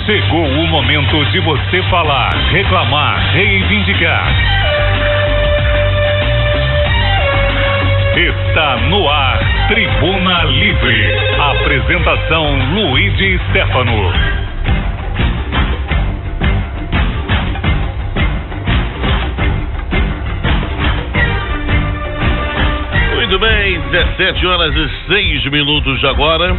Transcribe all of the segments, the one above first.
Chegou o momento de você falar, reclamar, reivindicar. Está no ar, Tribuna Livre. Apresentação Luigi Stefano. Muito bem, 17h06 agora.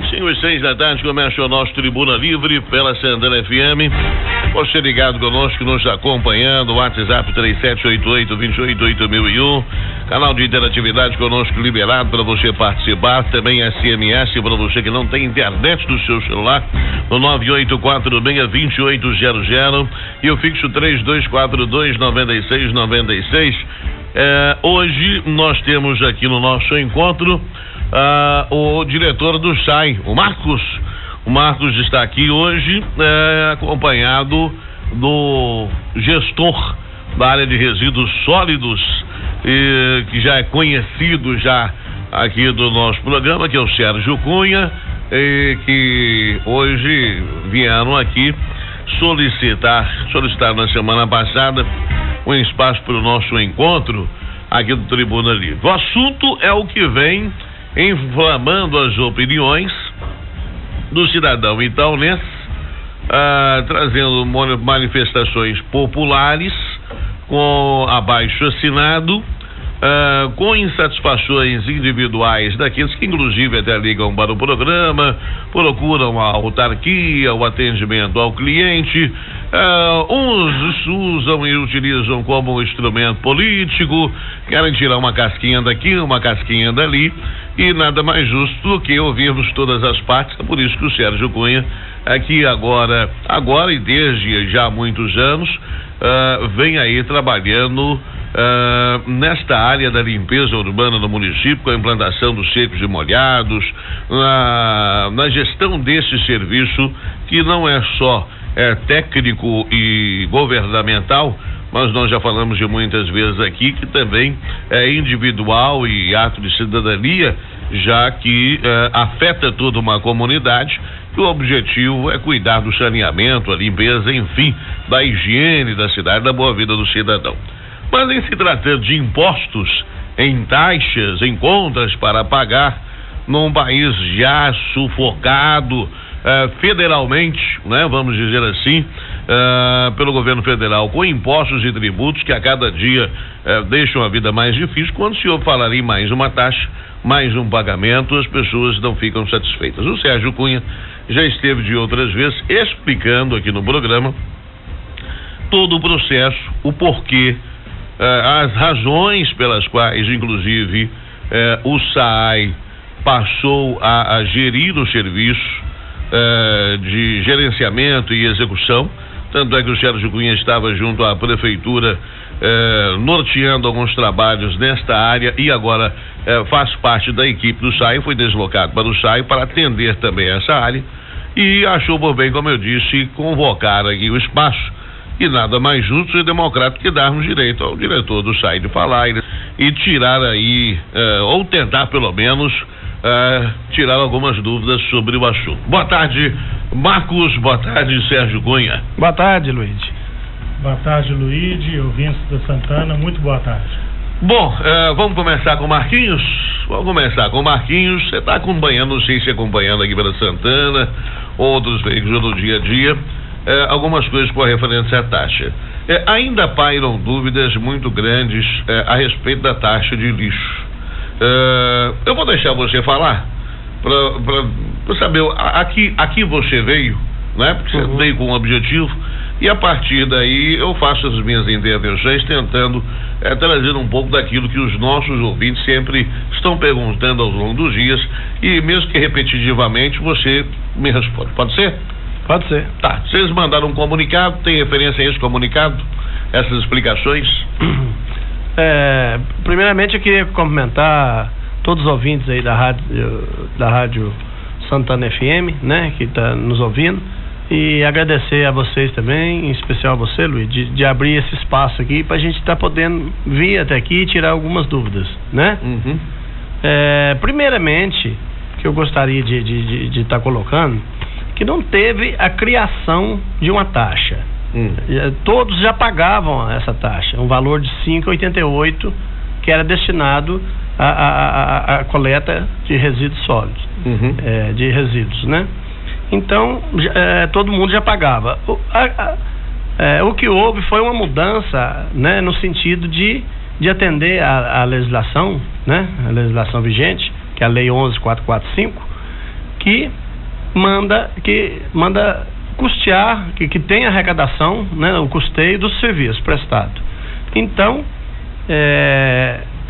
5h06 da tarde começa o nosso Tribuna Livre pela Santana FM. Você ligado conosco, nos acompanhando, WhatsApp 3788-288001. Canal de interatividade conosco liberado para você participar. Também SMS para você que não tem internet no seu celular, no 9846-2800 e o fixo 3242-9696. Hoje nós temos aqui no nosso encontro o diretor do SAI, o Marcos. O Marcos está aqui hoje acompanhado do gestor da área de resíduos sólidos, que já é conhecido já aqui do nosso programa, que é o Sérgio Cunha, que hoje vieram aqui solicitar na semana passada um espaço para o nosso encontro aqui do Tribuna Livre. O assunto é o que vem inflamando as opiniões do cidadão itaunense, trazendo manifestações populares com abaixo-assinado, com insatisfações individuais daqueles que inclusive até ligam para o programa, procuram a autarquia, o atendimento ao cliente. Uns usam e utilizam como um instrumento político, querem tirar uma casquinha daqui, uma casquinha dali, e nada mais justo do que ouvirmos todas as partes. É por isso que o Sérgio Cunha, aqui agora e desde já há muitos anos, vem aí trabalhando nesta área da limpeza urbana do município, com a implantação dos secos e molhados, na gestão desse serviço, que não é só técnico e governamental, mas nós já falamos de muitas vezes aqui que também é individual e ato de cidadania, já que afeta toda uma comunidade. O objetivo é cuidar do saneamento, a limpeza, enfim, da higiene da cidade, da boa vida do cidadão. Mas em se tratando de impostos, em taxas, em contas para pagar, num país já sufocado federalmente, né, vamos dizer assim, pelo governo federal, com impostos e tributos que a cada dia deixam a vida mais difícil, quando se ouve falar em mais uma taxa, mais um pagamento, as pessoas não ficam satisfeitas. O Sérgio Cunha já esteve de outras vezes explicando aqui no programa todo o processo, o porquê, as razões pelas quais, inclusive, o SAI passou a gerir o serviço de gerenciamento e execução. Tanto é que o Sérgio Cunha estava junto à prefeitura norteando alguns trabalhos nesta área e agora faz parte da equipe do SAI, foi deslocado para o SAI para atender também essa área e achou por bem, como eu disse, convocar aqui o espaço. E nada mais justo e democrático que darmos direito ao diretor do SAI de falar e tirar aí, ou tentar pelo menos, tirar algumas dúvidas sobre o assunto. Boa tarde, Marcos. Boa tarde, Sérgio Cunha. Boa tarde, Luigi. Boa tarde, Luigi, ouvintes da Santana, muito boa tarde. Bom, vamos começar com o Marquinhos? Vamos começar com o Marquinhos. Você está acompanhando, não sei se acompanhando aqui pela Santana, outros veículos do dia a dia, algumas coisas com a referência à taxa. Ainda pairam dúvidas muito grandes a respeito da taxa de lixo. Eu vou deixar você falar para saber, aqui você veio, né? Porque você veio com um objetivo, e a partir daí eu faço as minhas intervenções tentando trazer um pouco daquilo que os nossos ouvintes sempre estão perguntando ao longo dos dias, e mesmo que repetitivamente você me responde. Pode ser? Pode ser. Tá, vocês mandaram um comunicado, tem referência a esse comunicado, essas explicações? Primeiramente eu queria cumprimentar todos os ouvintes aí da rádio Santana FM, né, que está nos ouvindo, e agradecer a vocês também, em especial a você, Luiz, de abrir esse espaço aqui para a gente estar podendo vir até aqui e tirar algumas dúvidas, né? Primeiramente, que eu gostaria de estar colocando, que não teve a criação de uma taxa. Todos já pagavam essa taxa, um valor de 5,88, que era destinado à coleta de resíduos sólidos, de resíduos, né? Então, todo mundo já pagava. O que houve foi uma mudança, né, no sentido de atender a legislação, né, a legislação vigente, que é a Lei 11.445, que manda custear, que tem arrecadação, né, o custeio dos serviços prestados. Então,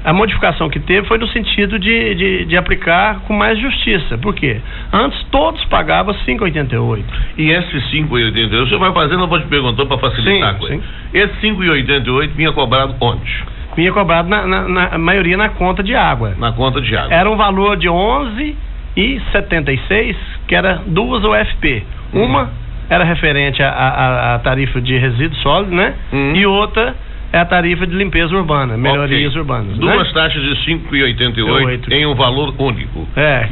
a modificação que teve foi no sentido de aplicar com mais justiça. Por quê? Antes todos pagavam 5,88. E esse 5,88, você vai fazendo, eu vou te perguntar para facilitar a coisa. Sim. Esse 5,88 vinha cobrado onde? Vinha cobrado na maioria na conta de água. Na conta de água. Era um valor de 11,76, que era duas UFP. Uma era referente à tarifa de resíduos sólidos, né? E outra é a tarifa de limpeza urbana, melhorias urbanas. Duas taxas de 5,88 em um valor único.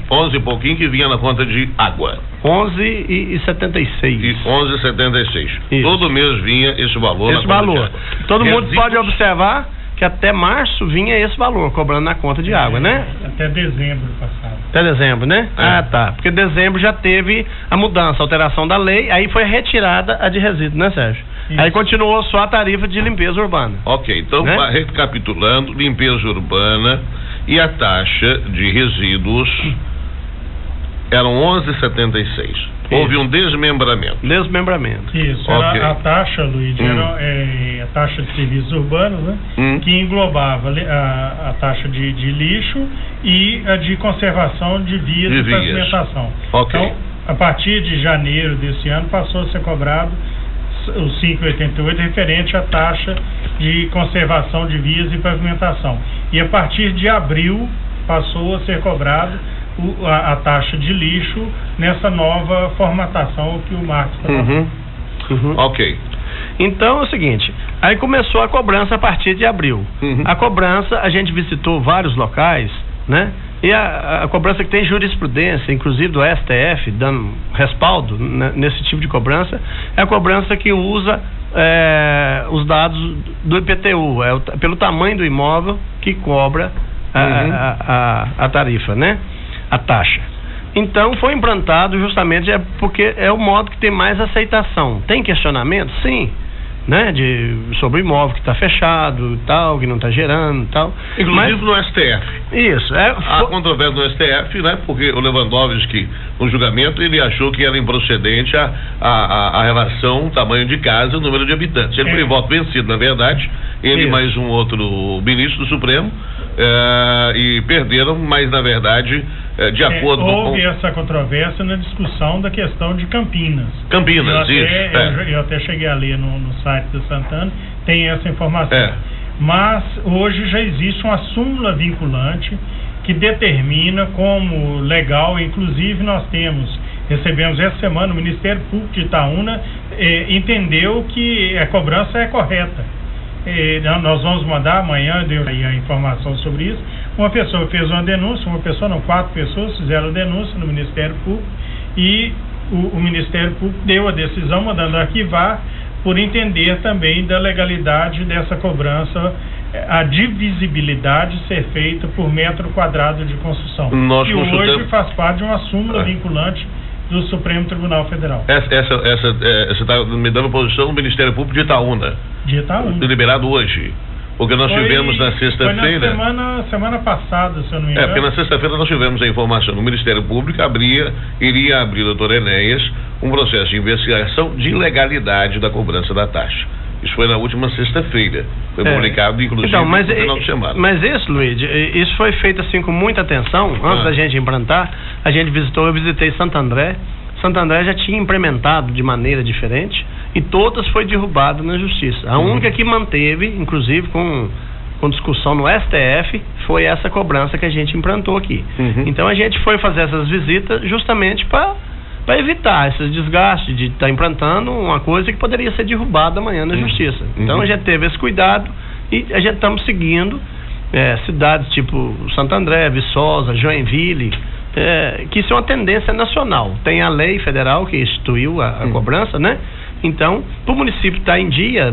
11 e pouquinho que vinha na conta de água. 11,76. 11,76. Todo mês vinha esse valor na conta de água. Todo mundo pode observar que até março vinha esse valor, cobrando na conta de água, né? Até dezembro passado. Até dezembro, né? Tá. Porque dezembro já teve a mudança, a alteração da lei, aí foi retirada a de resíduo, né, Sérgio? Isso. Aí continuou só a tarifa de limpeza urbana. Ok, então, né? Recapitulando, limpeza urbana e a taxa de resíduos eram 11,76. Houve um desmembramento. Isso, okay. A taxa, Luiz, era a taxa de serviços urbanos, né? Que englobava a taxa de lixo e a de conservação de vias e pavimentação. Okay. Então, a partir de janeiro desse ano, passou a ser cobrado o 5,88 referente à taxa de conservação de vias e pavimentação. E a partir de abril, passou a ser cobrado a taxa de lixo nessa nova formatação que o Marcos está falando. Ok. Então é o seguinte, aí começou a cobrança a partir de abril. A cobrança, a gente visitou vários locais, né? E a cobrança que tem jurisprudência, inclusive do STF, dando respaldo nesse tipo de cobrança, é a cobrança que usa os dados do IPTU, pelo tamanho do imóvel que cobra a tarifa, né? A taxa. Então foi implantado justamente porque é o modo que tem mais aceitação. Tem questionamento? Sim, né? Sobre o imóvel que está fechado e tal, que não está gerando e tal. Inclusive no STF. Isso. Há controvérsia no STF, né? Porque o Lewandowski, no julgamento, ele achou que era improcedente a relação tamanho de casa e número de habitantes. Ele foi voto vencido, na verdade. Ele mais um outro ministro do Supremo. E perderam, mas na verdade, de acordo com... Houve essa controvérsia na discussão da questão de Campinas. Eu até cheguei a ler no site do Santana, tem essa informação. Mas hoje já existe uma súmula vinculante que determina como legal, inclusive nós recebemos essa semana, o Ministério Público de Itaúna entendeu que a cobrança é correta. Nós vamos mandar amanhã, deu aí a informação sobre isso. Uma pessoa fez uma denúncia, 4 pessoas fizeram denúncia no Ministério Público e o Ministério Público deu a decisão mandando arquivar por entender também da legalidade dessa cobrança, a divisibilidade ser feita por metro quadrado de construção. E hoje faz parte de uma súmula vinculante do Supremo Tribunal Federal. Você está me dando posição do Ministério Público de Itaúna. Liberado hoje. Porque nós tivemos na sexta-feira... Foi na semana passada, se eu não me engano. Porque na sexta-feira nós tivemos a informação. O Ministério Público iria abrir, doutor Enéas, um processo de investigação de ilegalidade da cobrança da taxa. Isso foi na última sexta-feira. Foi publicado, inclusive, no final de semana. Mas isso, Luiz, isso foi feito assim com muita atenção. Antes da gente implantar, eu visitei Santo André. Santo André já tinha implementado de maneira diferente e todas foi derrubado na justiça. A única que manteve, inclusive com discussão no STF, foi essa cobrança que a gente implantou aqui. Então a gente foi fazer essas visitas justamente para evitar esse desgaste de estar implantando uma coisa que poderia ser derrubada amanhã na justiça. Então a gente teve esse cuidado e a gente estamos seguindo cidades tipo Santo André, Viçosa, Joinville, que isso é uma tendência nacional. Tem a lei federal que instituiu a cobrança, né? Então, para o município estar em dia,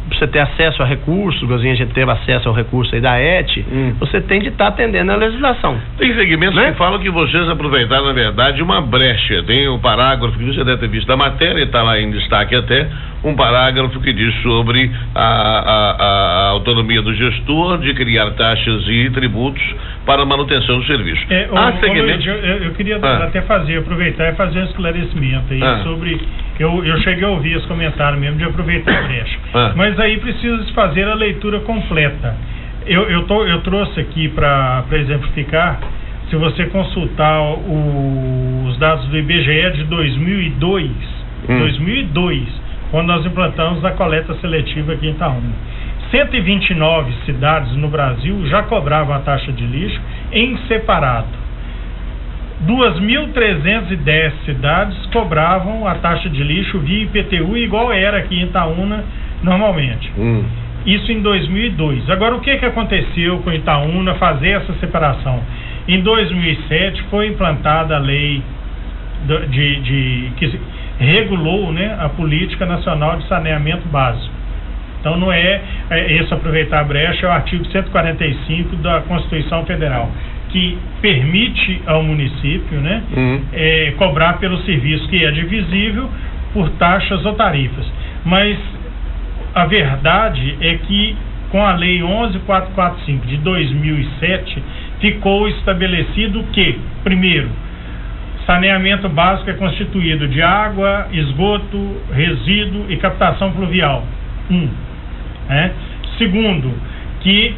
você ter acesso a recursos, igualzinho a gente teve acesso ao recurso aí da ET, você tem de estar atendendo a legislação. Tem segmentos, né, que falam que vocês aproveitaram, na verdade, uma brecha. Tem um parágrafo que você deve ter visto da matéria, está lá em destaque até, um parágrafo que diz sobre a autonomia do gestor de criar taxas e tributos para a manutenção do serviço. Eu queria até aproveitar e fazer um esclarecimento aí sobre... Eu cheguei a ouvir esse comentário mesmo de aproveitar a brecha. Mas aí precisa se fazer a leitura completa. Eu trouxe aqui para exemplificar, se você consultar os dados do IBGE de 2002, quando nós implantamos a coleta seletiva aqui em Itaúna. 129 cidades no Brasil já cobravam a taxa de lixo em separado. 2.310 cidades cobravam a taxa de lixo via IPTU, igual era aqui em Itaúna normalmente. Isso em 2002. Agora, o que aconteceu com Itaúna fazer essa separação? Em 2007 foi implantada a lei que regulou, né, a Política Nacional de Saneamento Básico. Então não esse aproveitar a brecha, é o artigo 145 da Constituição Federal, que permite ao município, né, cobrar pelo serviço que é divisível por taxas ou tarifas. Mas a verdade é que com a Lei 11.445 de 2007 ficou estabelecido que, primeiro, saneamento básico é constituído de água, esgoto, resíduo e captação pluvial. Segundo, que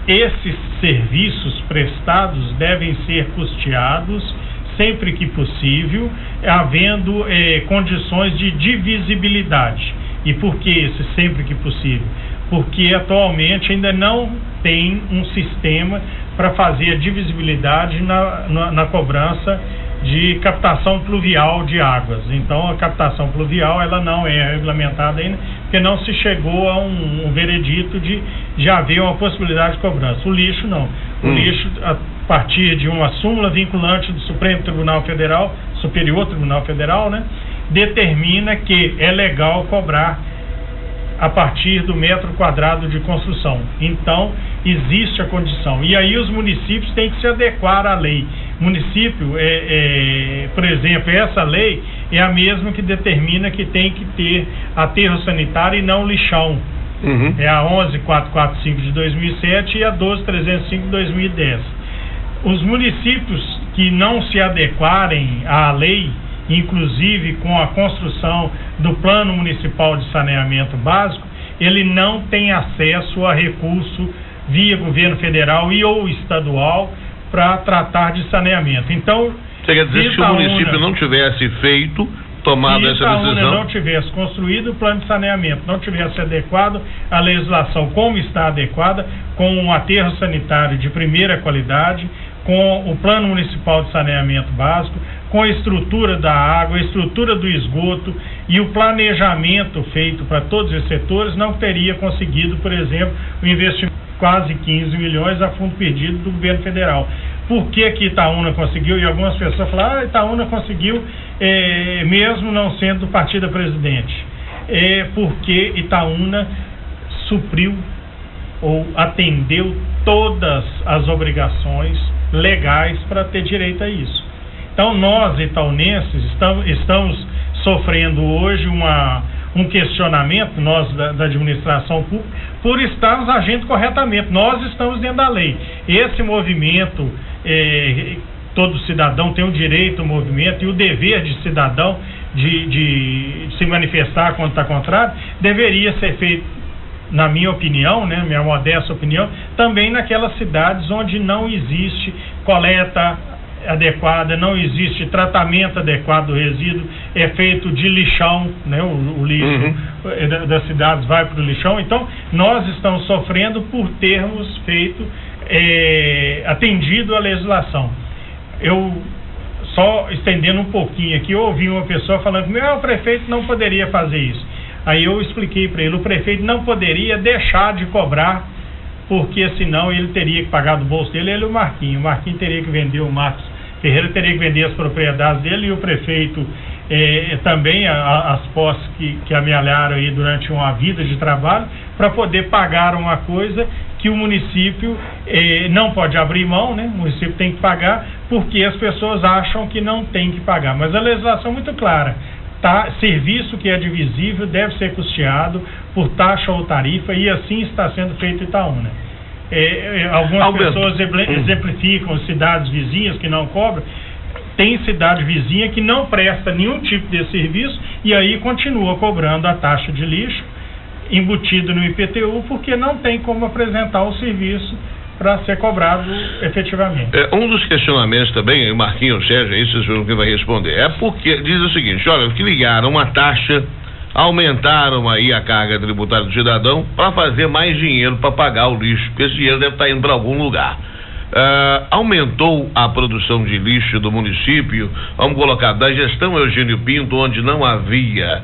esses serviços prestados devem ser custeados sempre que possível, havendo condições de divisibilidade. E por que esse sempre que possível? Porque atualmente ainda não tem um sistema para fazer a divisibilidade na cobrança de captação pluvial de águas. Então a captação pluvial ela não é regulamentada ainda, porque não se chegou a um veredito de haver uma possibilidade de cobrança. O lixo não. O lixo, a partir de uma súmula vinculante do Supremo Tribunal Federal, Superior Tribunal Federal, né, determina que é legal cobrar a partir do metro quadrado de construção. Então, existe a condição. E aí os municípios têm que se adequar à lei. Município, por exemplo, essa lei é a mesma que determina que tem que ter aterro sanitário e não lixão. É a 11.445 de 2007 e a 12.305 de 2010. Os municípios que não se adequarem à lei, inclusive com a construção do Plano Municipal de Saneamento Básico, ele não tem acesso a recurso via governo federal e ou estadual para tratar de saneamento. Então, você quer dizer que se o município não tivesse tomado essa decisão, não tivesse construído o plano de saneamento, não tivesse adequado a legislação como está adequada, com um aterro sanitário de primeira qualidade, com o Plano Municipal de Saneamento Básico, com a estrutura da água, a estrutura do esgoto e o planejamento feito para todos esses setores, não teria conseguido, por exemplo, o investimento de quase 15 milhões a fundo perdido do governo federal. Por que Itaúna conseguiu? E algumas pessoas falaram, Itaúna conseguiu mesmo não sendo do partido da presidente. Porque Itaúna supriu ou atendeu todas as obrigações legais para ter direito a isso. Então nós, itaunenses, estamos sofrendo hoje um questionamento, nós da administração pública, por estarmos agindo corretamente. Nós estamos dentro da lei. Esse movimento, todo cidadão tem o direito ao movimento e o dever de cidadão de se manifestar quando está contrário, deveria ser feito, na minha opinião, né, minha modesta opinião, também naquelas cidades onde não existe coleta adequada, não existe tratamento adequado do resíduo, é feito de lixão, né, o lixo das cidades vai para o lixão. Então nós estamos sofrendo por termos feito atendido a legislação. Eu só estendendo um pouquinho aqui, eu ouvi uma pessoa falando que o prefeito não poderia fazer isso. Aí eu expliquei para ele, o prefeito não poderia deixar de cobrar, porque senão ele teria que pagar do bolso dele, ele e o Marquinhos teria que vender o Marcos Ferreira teria que vender as propriedades dele e o prefeito também as posses que amealharam aí durante uma vida de trabalho para poder pagar uma coisa que o município não pode abrir mão, né? O município tem que pagar porque as pessoas acham que não tem que pagar. Mas a legislação é muito clara. Serviço que é divisível deve ser custeado por taxa ou tarifa e assim está sendo feito em Itaúna. Algumas pessoas exemplificam cidades vizinhas que não cobram. Tem cidade vizinha que não presta nenhum tipo de serviço e aí continua cobrando a taxa de lixo embutido no IPTU porque não tem como apresentar o serviço para ser cobrado efetivamente. Um dos questionamentos também, Marquinhos, Sérgio, aí vocês viram que vai responder, é porque diz o seguinte: olha, que ligaram uma taxa, aumentaram aí a carga tributária do cidadão para fazer mais dinheiro para pagar o lixo, porque esse dinheiro deve estar indo para algum lugar. Aumentou a produção de lixo do município, vamos colocar, da gestão Eugênio Pinto, onde não havia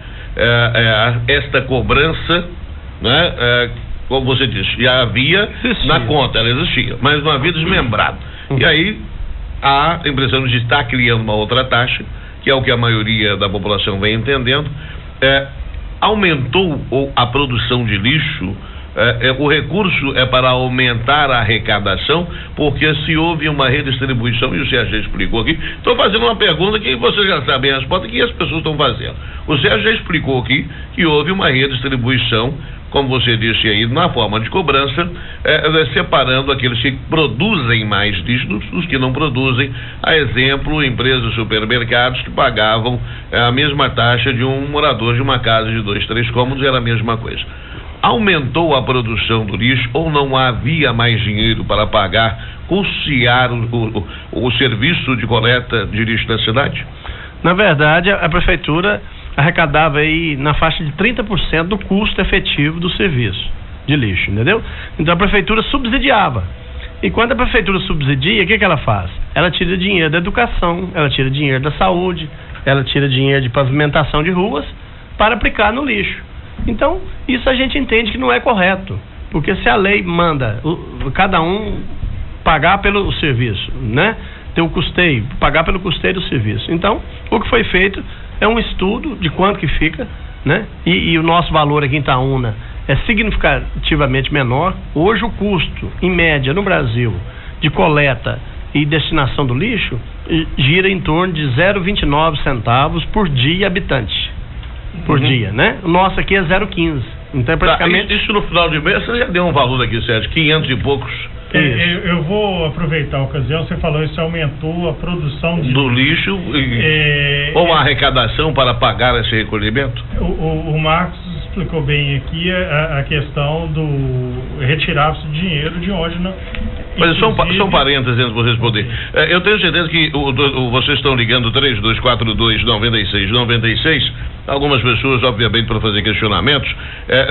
esta cobrança, né? Como você disse, já havia na conta, ela existia, mas não havia desmembrado. E aí a impressão de estar criando uma outra taxa, que é o que a maioria da população vem entendendo. Aumentou a produção de lixo. O recurso é para aumentar a arrecadação, porque se houve uma redistribuição, e o Sérgio já explicou aqui, estou fazendo uma pergunta que vocês já sabem a resposta, que as pessoas estão fazendo. O Sérgio já explicou aqui que houve uma redistribuição, como você disse aí, na forma de cobrança, separando aqueles que produzem mais lixo dos que não produzem. A exemplo, empresas, supermercados que pagavam a mesma taxa de um morador de uma casa de 2, 3 cômodos, era a mesma coisa. Aumentou a produção do lixo ou não havia mais dinheiro para pagar, custear o serviço de coleta de lixo da cidade? Na verdade, a prefeitura arrecadava aí na faixa de 30% do custo efetivo do serviço de lixo, entendeu? Então a prefeitura subsidiava. E quando a prefeitura subsidia, o que ela faz? Ela tira dinheiro da educação, ela tira dinheiro da saúde, ela tira dinheiro de pavimentação de ruas para aplicar no lixo. Então, isso a gente entende que não é correto, porque se a lei manda cada um pagar pelo serviço, né? Ter o custeio, pagar pelo custeio do serviço. Então, o que foi feito é um estudo de quanto que fica, né? E o nosso valor aqui em Itaúna é significativamente menor. Hoje o custo, em média, no Brasil, de coleta e destinação do lixo, gira em torno de 0,29 centavos por dia habitante. Por dia, né? O nosso aqui é 0,15. Então, praticamente... Isso no final de mês, você já deu um valor aqui, Sérgio, 500 e poucos. Eu vou aproveitar a ocasião, você falou isso, aumentou a produção do lixo ou a arrecadação para pagar esse recolhimento? O Marcos explicou bem aqui a questão do retirar-se dinheiro de onde não... Mas são parênteses antes de você responder. Eu tenho certeza que vocês estão ligando 3242-9696. Algumas pessoas, obviamente, para fazer questionamentos.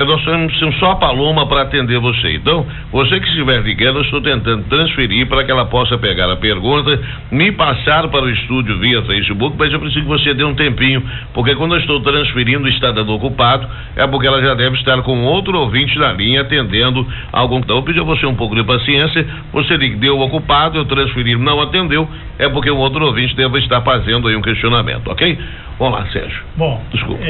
Nós temos só a Paloma para atender você. Então, você que estiver ligando, eu estou tentando transferir para que ela possa pegar a pergunta, me passar para o estúdio via Facebook, mas eu preciso que você dê um tempinho, porque quando eu estou transferindo e está dando ocupado, é porque ela já deve estar com outro ouvinte na linha atendendo algum. Então, eu pedi a você um pouco de paciência. Você deu ocupado, eu transferi, não atendeu, é porque o outro ouvinte deve estar fazendo aí um questionamento, ok? Vamos lá, Sérgio. Bom, desculpa.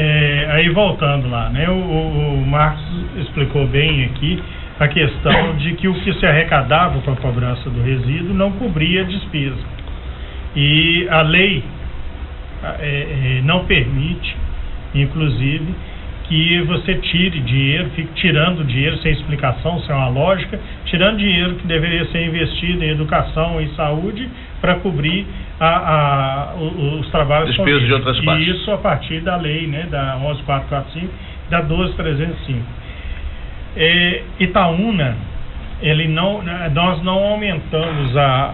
Aí voltando lá, né? O Marcos explicou bem aqui a questão de que o que se arrecadava com a cobrança do resíduo não cobria a despesa. E a lei não permite, inclusive, que você tire dinheiro, fique tirando dinheiro sem explicação, sem uma lógica, tirando dinheiro que deveria ser investido em educação e saúde para cobrir os trabalhos despesas de outras partes. E isso a partir da lei, né, da 11.445, da 12.305. Itaúna, nós não aumentamos a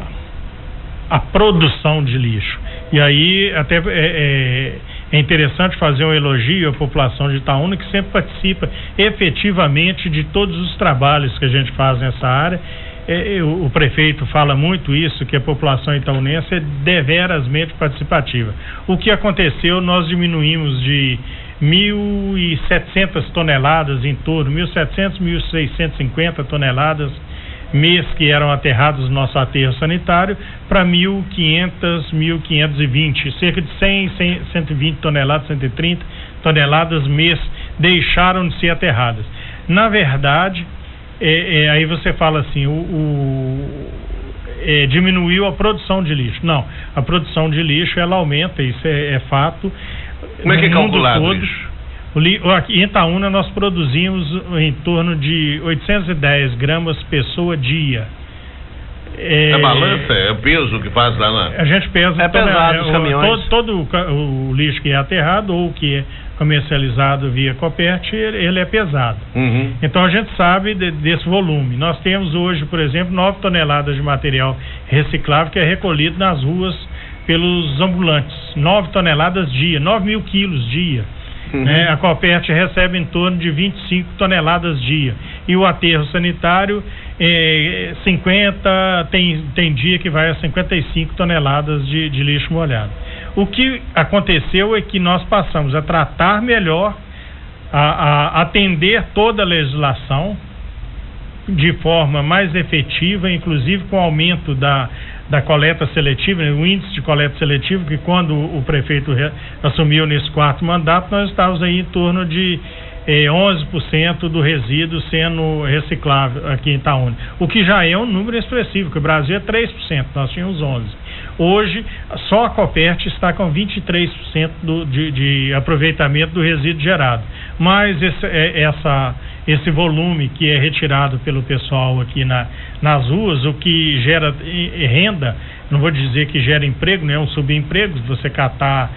produção de lixo. E aí até é interessante fazer um elogio à população de Itaúna, que sempre participa efetivamente de todos os trabalhos que a gente faz nessa área. O prefeito fala muito isso, que a população itaunense é deverasmente participativa. O que aconteceu, nós diminuímos de 1.700 toneladas em torno, 1.700, 1.650 toneladas mês que eram aterrados no nosso aterro sanitário para 1.500, 1.520, cerca de 120 toneladas, 130 toneladas mês deixaram de ser aterradas. Na verdade, aí você fala assim, diminuiu a produção de lixo. Não, a produção de lixo ela aumenta, isso é fato. Como é que é calculado isso? Aqui em Itaúna nós produzimos em torno de 810 gramas pessoa dia. É balança? É o peso que faz lá na... A gente pesa... É pesado os caminhões. Todo o lixo que é aterrado ou que é comercializado via Copert, ele é pesado. Uhum. Então a gente sabe desse volume. Nós temos hoje, por exemplo, 9 toneladas de material reciclável que é recolhido nas ruas pelos ambulantes. 9 toneladas dia, 9 mil quilos dia. Uhum. A Copert recebe em torno de 25 toneladas dia. E o aterro sanitário, 50, tem dia que vai a 55 toneladas de lixo molhado. O que aconteceu é que nós passamos a tratar melhor, a atender toda a legislação de forma mais efetiva, inclusive com o aumento da coleta seletiva, o índice de coleta seletiva, que quando o prefeito assumiu nesse 4º mandato, nós estávamos aí em torno de 11% do resíduo sendo reciclável aqui em Itaúna, o que já é um número expressivo, que o Brasil é 3%, nós tínhamos 11%. Hoje, só a Copert está com 23% de aproveitamento do resíduo gerado, mas esse volume que é retirado pelo pessoal aqui nas ruas, o que gera renda, não vou dizer que gera emprego, não é um subemprego, você catar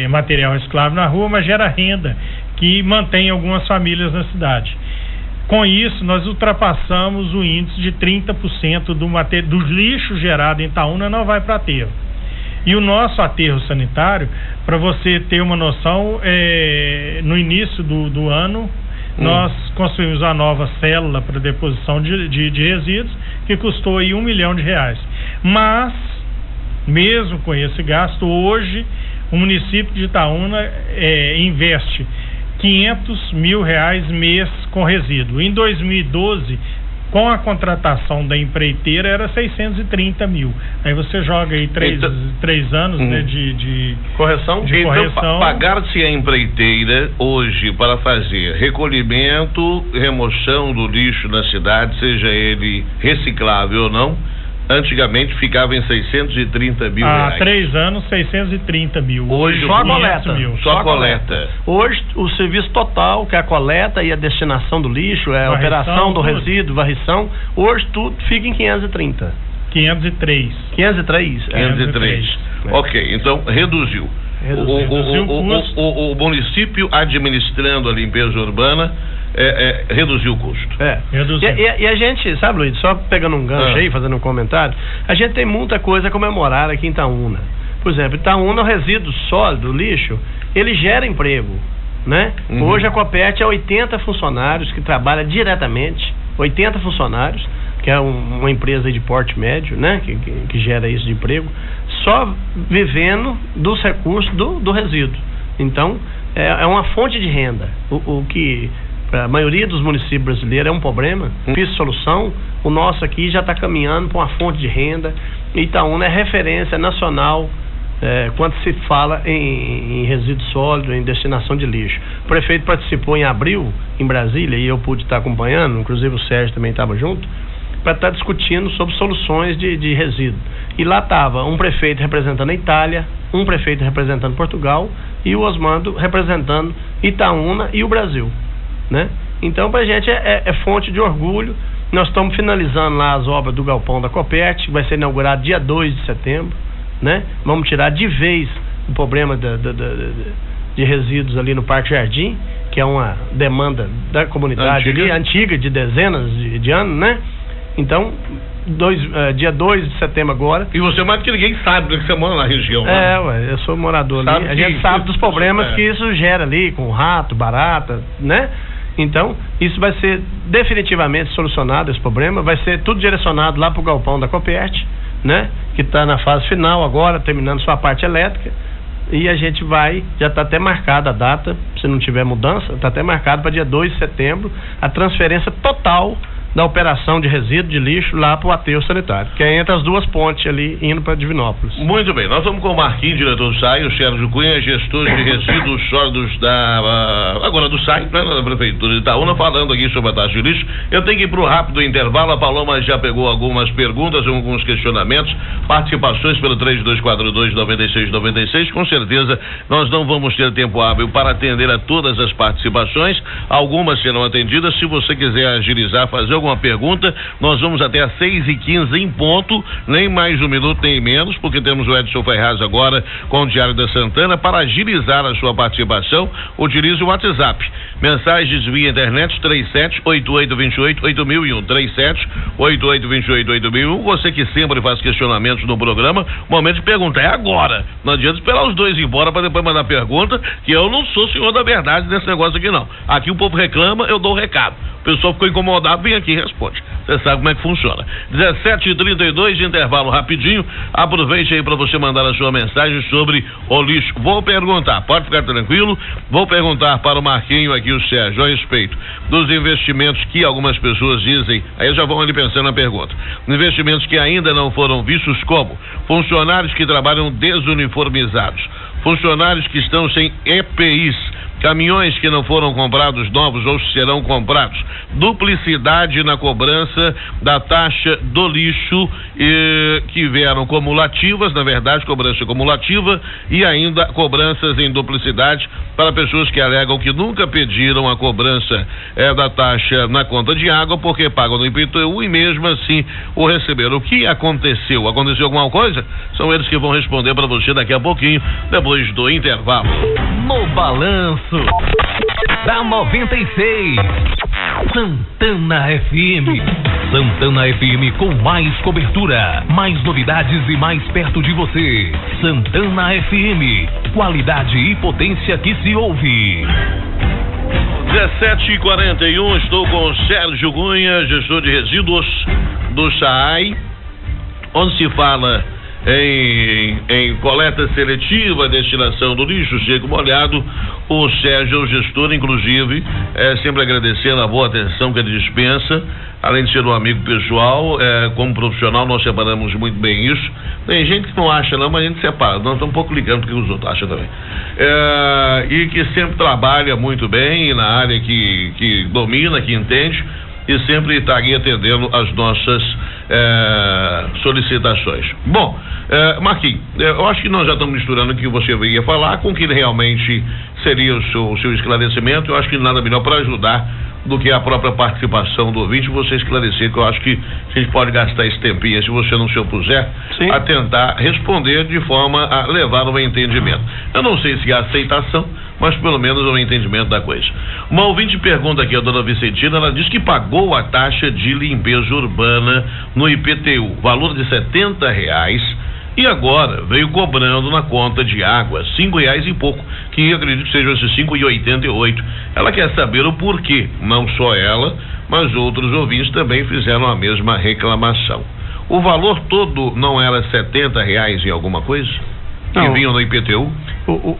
material reciclável na rua, mas gera renda, que mantém algumas famílias na cidade. Com isso, nós ultrapassamos o índice de 30% do lixo gerado em Itaúna não vai para aterro. E o nosso aterro sanitário, para você ter uma noção, no início do ano, nós construímos a nova célula para deposição de resíduos, que custou aí R$1 milhão. Mas, mesmo com esse gasto, hoje o município de Itaúna investe R$500 mil mês com resíduo. Em 2012, com a contratação da empreiteira, era 630 mil. Aí você joga aí três anos né, de correção. Então, pagar-se a empreiteira hoje para fazer recolhimento, remoção do lixo na cidade, seja ele reciclável ou não, antigamente ficava em 630 mil reais. Há 3 anos, 630 mil. Hoje, só a coleta. Só a coleta. Hoje, o serviço total, que é a coleta e a destinação do lixo, a operação do resíduo, varrição, hoje tudo fica em 530. 503. 503. Ok, então reduziu. O município administrando a limpeza urbana reduziu o custo. E a gente, sabe, Luiz, só pegando um gancho aí, fazendo um comentário, a gente tem muita coisa a comemorar aqui em Itaúna. Por exemplo, Itaúna, o resíduo sólido, o lixo, ele gera emprego, né? Hoje a Copert é 80 funcionários que trabalham diretamente, 80 funcionários, que é uma empresa de porte médio, né? Que gera isso de emprego, só vivendo dos recursos do resíduo. Então, é uma fonte de renda, o que para a maioria dos municípios brasileiros é um problema, difícil solução. O nosso aqui já está caminhando para uma fonte de renda. Itaúna é referência nacional quando se fala em resíduo sólido, em destinação de lixo. O prefeito participou em abril em Brasília, e eu pude estar acompanhando, inclusive o Sérgio também estava junto, para estar discutindo sobre soluções de resíduo. E lá estava um prefeito representando a Itália, um prefeito representando Portugal e o Osmando representando Itaúna e o Brasil, né? Então, para a gente é fonte de orgulho. Nós estamos finalizando lá as obras do galpão da Copert, que vai ser inaugurado dia 2 de setembro, né? Vamos tirar de vez o problema de resíduos ali no Parque Jardim, que é uma demanda da comunidade antiga de dezenas de anos, né? Então, dia 2 de setembro agora. E você mais do que ninguém sabe que você mora na região, né? Eu sou morador ali. A gente sabe dos problemas que isso gera ali, com rato, barata, né? Então, isso vai ser definitivamente solucionado, esse problema. Vai ser tudo direcionado lá para o galpão da Copert, né? Que está na fase final agora, terminando sua parte elétrica. E a gente já está até marcada a data, se não tiver mudança, está até marcado para dia 2 de setembro, a transferência total da operação de resíduo de lixo lá para o aterro sanitário, que é entre as duas pontes ali, indo para Divinópolis. Muito bem, nós vamos com o Marquinhos, diretor do SAI, o Sérgio Cunha, gestor de resíduos sólidos agora do SAI, né, da Prefeitura de Itaúna, falando aqui sobre a taxa de lixo. Eu tenho que ir para o rápido intervalo. A Paloma já pegou algumas perguntas, alguns questionamentos, participações pelo 3242-9696. Com certeza nós não vamos ter tempo hábil para atender a todas as participações, algumas serão atendidas. Se você quiser agilizar, fazer alguma pergunta, nós vamos até às 6h15 em ponto, nem mais um minuto nem menos, porque temos o Edson Ferraz agora com o Diário da Santana. Para agilizar a sua participação, utilize o WhatsApp, mensagens via internet 3788288001, 3788288001. Você que sempre faz questionamentos no programa, o momento de perguntar é agora, não adianta esperar os dois ir embora para depois mandar pergunta, que eu não sou senhor da verdade nesse negócio aqui não. Aqui o povo reclama, eu dou o recado. O pessoal ficou incomodado, vem aqui e responde. Você sabe como é que funciona. 17h32, intervalo rapidinho. Aproveite aí para você mandar a sua mensagem sobre o lixo. Vou perguntar, pode ficar tranquilo, vou perguntar para o Marquinho aqui, o Sérgio, a respeito dos investimentos que algumas pessoas dizem, aí já vão ali pensando na pergunta. Investimentos que ainda não foram vistos, como funcionários que trabalham desuniformizados, funcionários que estão sem EPIs, caminhões que não foram comprados novos ou serão comprados, duplicidade na cobrança da taxa do lixo, que vieram cumulativas, na verdade cobrança cumulativa, e ainda cobranças em duplicidade para pessoas que alegam que nunca pediram a cobrança da taxa na conta de água porque pagam no IPTU e mesmo assim o receberam. O que aconteceu? Aconteceu alguma coisa? São eles que vão responder para você daqui a pouquinho, depois do intervalo. No balanço da 96, Santana FM. Santana FM com mais cobertura, mais novidades e mais perto de você. Santana FM, qualidade e potência que se ouve. 17h41, estou com o Sérgio Cunha, gestor de resíduos do SAI, onde se fala em coleta seletiva, destinação do lixo seco molhado. O Sérgio é o gestor, inclusive, sempre agradecendo a boa atenção que ele dispensa. Além de ser um amigo pessoal, como profissional nós separamos muito bem isso. Tem gente que não acha não, mas a gente separa, nós estamos um pouco ligando porque os outros acham também. E que sempre trabalha muito bem na área que domina, que entende, e sempre está aqui atendendo as nossas solicitações. Bom, Marquinhos, eu acho que nós já estamos misturando o que você ia falar com o que realmente seria o seu esclarecimento. Eu acho que nada melhor para ajudar do que a própria participação do ouvinte, você esclarecer, que eu acho que a gente pode gastar esse tempinho, se você não se opuser, sim, a tentar responder de forma a levar ao entendimento. Eu não sei se há aceitação, mas pelo menos ao entendimento da coisa. Uma ouvinte pergunta aqui, a dona Vicentina, ela diz que pagou a taxa de limpeza urbana no IPTU, valor de R$70, e agora veio cobrando na conta de água R$5 e pouco, que acredito que sejam esses R$5,88. Ela quer saber o porquê, não só ela, mas outros ouvintes também fizeram a mesma reclamação. O valor todo não era R$70 em alguma coisa? Que não, vinham no IPTU?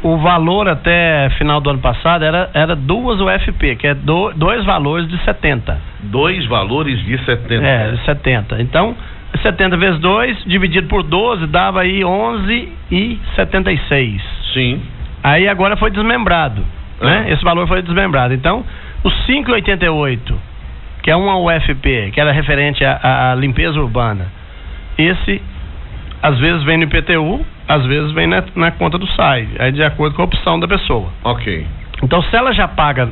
O valor até final do ano passado era duas UFP, que é dois valores de 70. Dois valores de 70? De 70. Então, 70 vezes 2, dividido por 12, dava aí 11,76. Sim. Aí agora foi desmembrado, né? Esse valor foi desmembrado. Então, os 5,88, que é uma UFP, que era referente à limpeza urbana, esse, às vezes vem no IPTU, às vezes vem na conta do SAI, aí de acordo com a opção da pessoa. Ok. Então, se ela já paga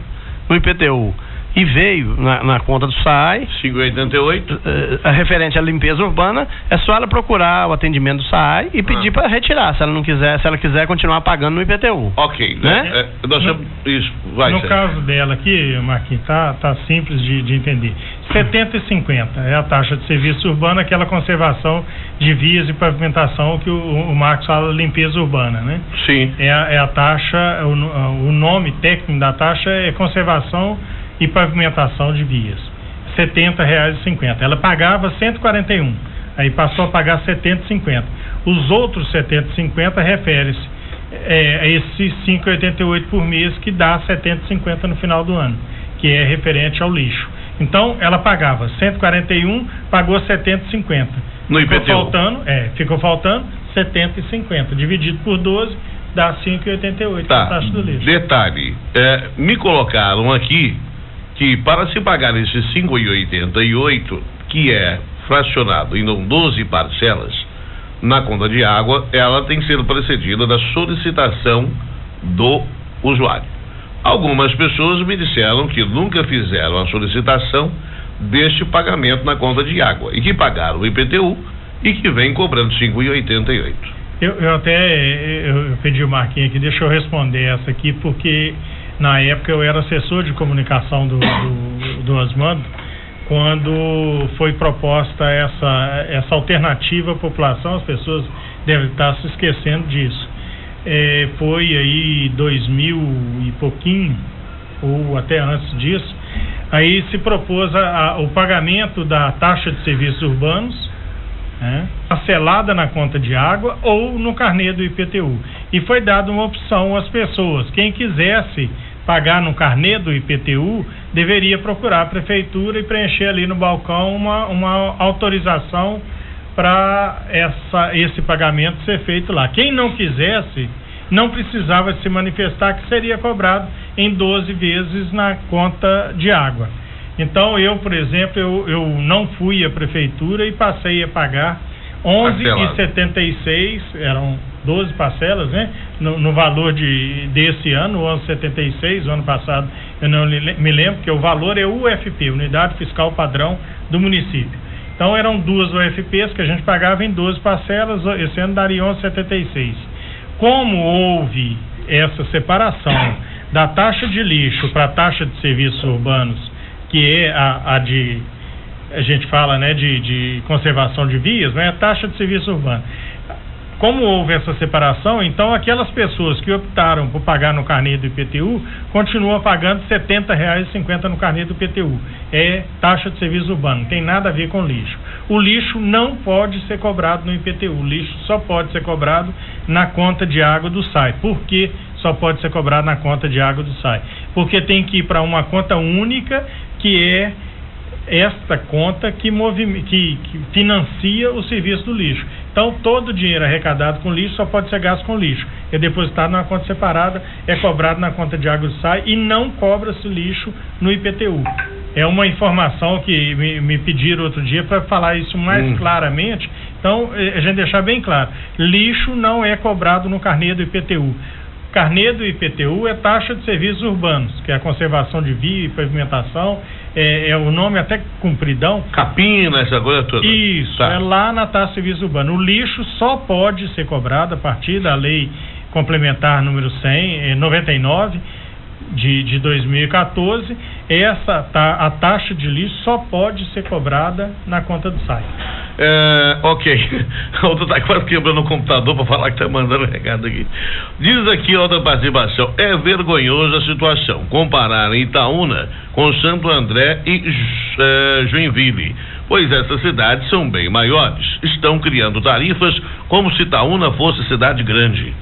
no IPTU e veio na conta do SAI, 5,88, referente à limpeza urbana, é só ela procurar o atendimento do SAI e pedir para retirar, se ela quiser continuar pagando no IPTU. Ok, né? No caso dela aqui, Marquinhos, tá simples de entender. 70 e 50 é a taxa de serviço urbano, aquela conservação de vias e pavimentação que o Marcos fala, limpeza urbana, né? Sim. É a taxa, o nome técnico da taxa é conservação e pavimentação de vias, R$70,50. Ela pagava 141, aí passou a pagar 70,50. Os outros 70,50 refere-se a esses 5,88 por mês, que dá 70,50 no final do ano, que é referente ao lixo. Então, ela pagava 141, pagou 70,50. No IPTU. Ficou faltando 70,50. Dividido por 12, dá 5,88 a taxa do lixo. Detalhe, me colocaram aqui que para se pagar esses 5,88, que é fracionado em 12 parcelas na conta de água, ela tem que ser precedida da solicitação do usuário. Algumas pessoas me disseram que nunca fizeram a solicitação deste pagamento na conta de água e que pagaram o IPTU e que vem cobrando 5,88. Eu pedi o Marquinhos aqui, deixa eu responder essa aqui, porque na época eu era assessor de comunicação do Osmando, quando foi proposta essa alternativa à população. As pessoas devem estar se esquecendo disso. Foi aí 2000 e pouquinho, ou até antes disso, aí se propôs o pagamento da taxa de serviços urbanos, parcelada na conta de água ou no carnê do IPTU. E foi dada uma opção às pessoas: quem quisesse pagar no carnê do IPTU, deveria procurar a prefeitura e preencher ali no balcão uma autorização para esse pagamento ser feito lá. Quem não quisesse, não precisava se manifestar, que seria cobrado em 12 vezes na conta de água. Então eu, por exemplo, eu não fui à prefeitura e passei a pagar 11,76, eram 12 parcelas, né? No valor desse ano, 11,76, o ano passado eu não me lembro, porque o valor é UFP, Unidade Fiscal Padrão do município. Então eram 2 UFPs que a gente pagava em 12 parcelas, esse ano daria 11,76. Como houve essa separação da taxa de lixo para a taxa de serviços urbanos, que é a gente fala, né, de conservação de vias, né, a taxa de serviço urbano. Como houve essa separação, então aquelas pessoas que optaram por pagar no carnê do IPTU continuam pagando R$ 70,50 no carnê do IPTU. É taxa de serviço urbano, não tem nada a ver com lixo. O lixo não pode ser cobrado no IPTU, o lixo só pode ser cobrado na conta de água do SAI. Por que só pode ser cobrado na conta de água do SAI? Porque tem que ir para uma conta única, que é esta conta que financia o serviço do lixo. Então, todo o dinheiro arrecadado com lixo só pode ser gasto com lixo. É depositado numa conta separada, é cobrado na conta de água do SAI e não cobra-se lixo no IPTU. É uma informação que me pediram outro dia para falar isso mais claramente. Então, a gente deixar bem claro: lixo não é cobrado no carnê do IPTU. Carnê do IPTU é taxa de serviços urbanos, que é a conservação de via e pavimentação, é o nome até compridão. Capina, essa coisa toda. Isso, é lá na taxa de serviço urbano. O lixo só pode ser cobrado a partir da lei complementar número 99 de 2014. A taxa de lixo só pode ser cobrada na conta do SAI. Ok. Outra tá quase quebrando o computador para falar que tá mandando recado aqui. Diz aqui outra participação: é vergonhosa a situação comparar Itaúna com Santo André e Joinville, pois essas cidades são bem maiores. Estão criando tarifas como se Itaúna fosse cidade grande.